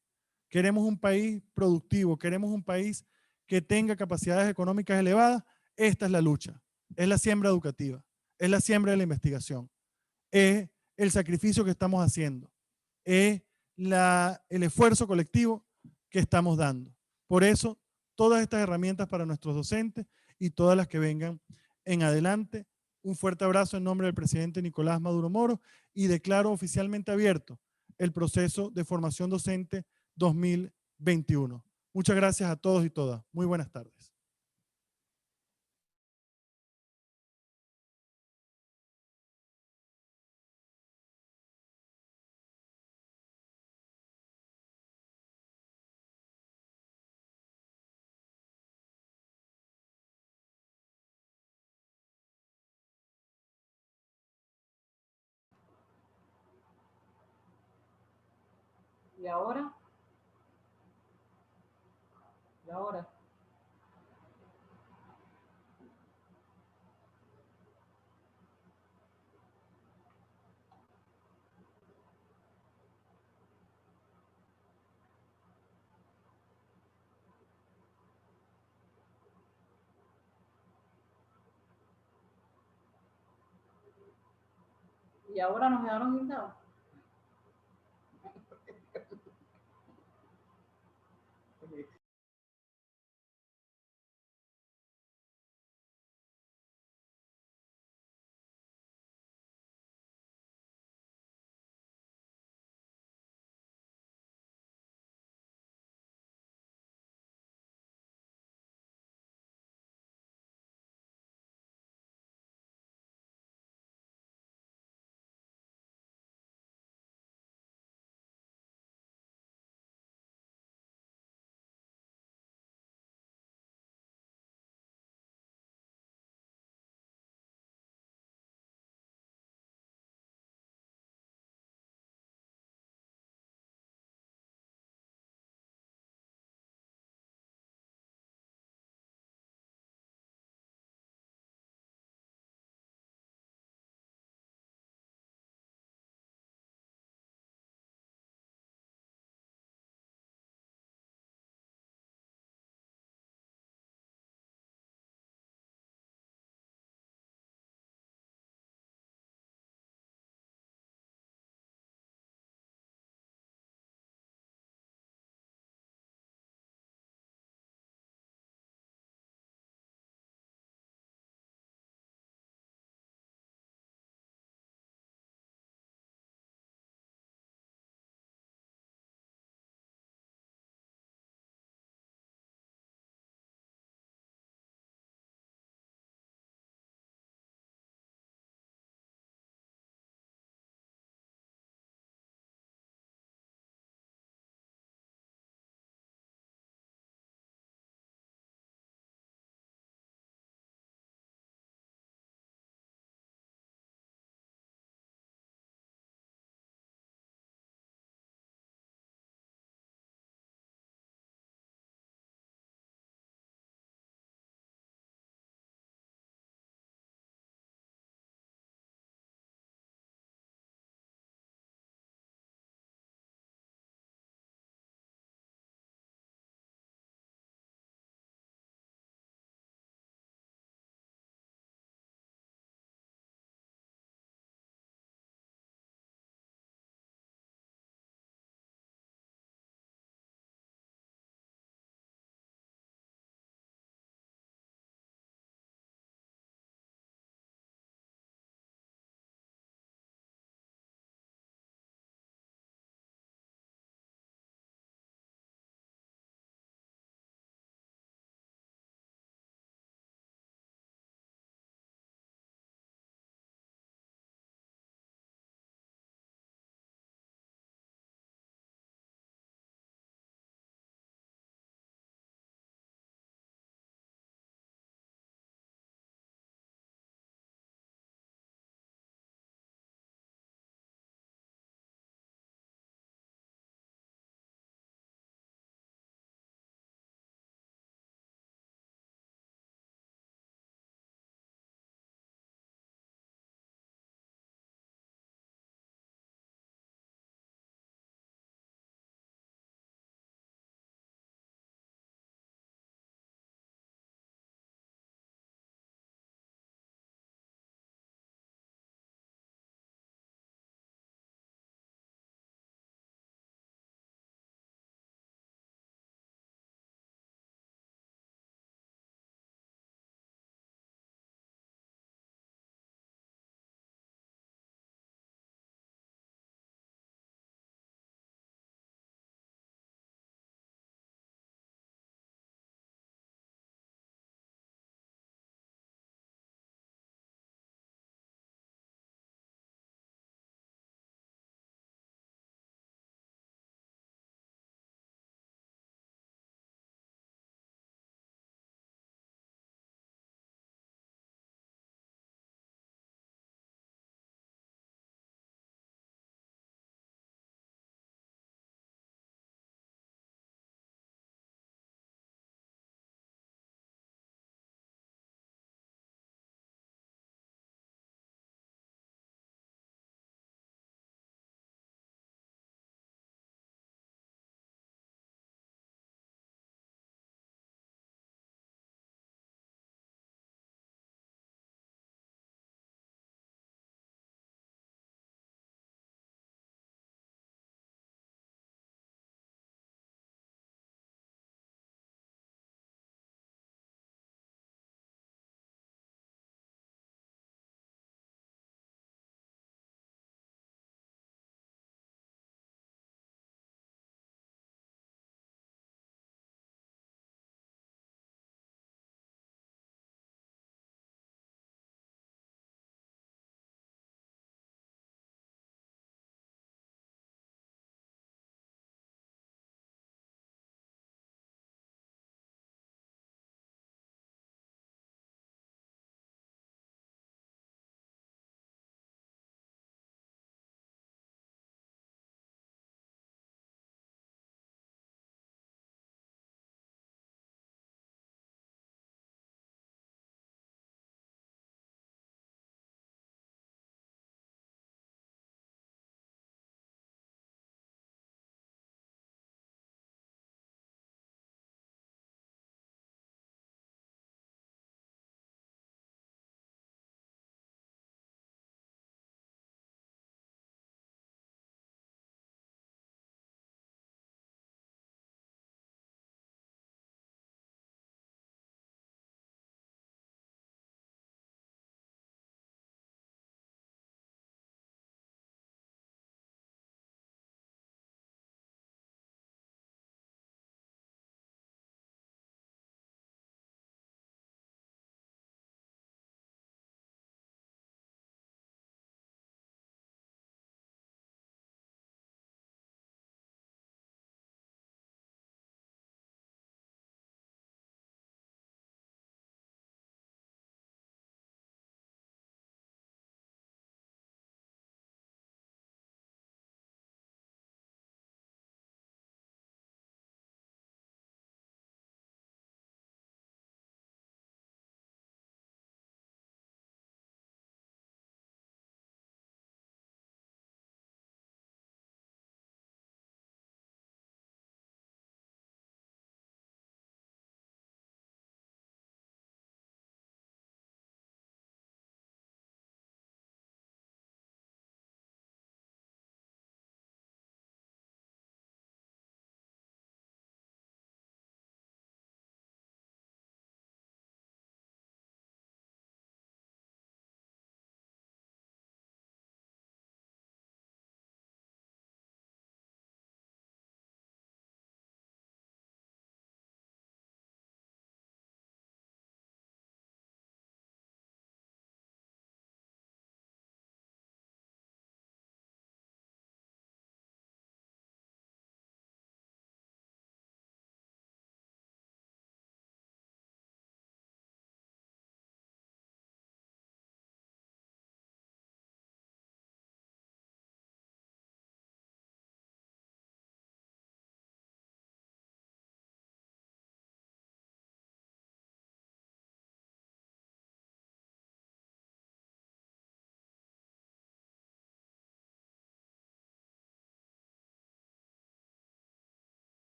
Queremos un país productivo, queremos un país que tenga capacidades económicas elevadas. Esta es la lucha, es la siembra educativa, es la siembra de la investigación, es el sacrificio que estamos haciendo, es el esfuerzo colectivo que estamos dando. Por eso, todas estas herramientas para nuestros docentes y todas las que vengan en adelante. Un fuerte abrazo en nombre del presidente Nicolás Maduro Moro y declaro oficialmente abierto el proceso de formación docente 2021. Muchas gracias a todos y todas. Muy buenas tardes. ¿Y ahora? ¿Y ahora? Y ahora nos quedaron guindados.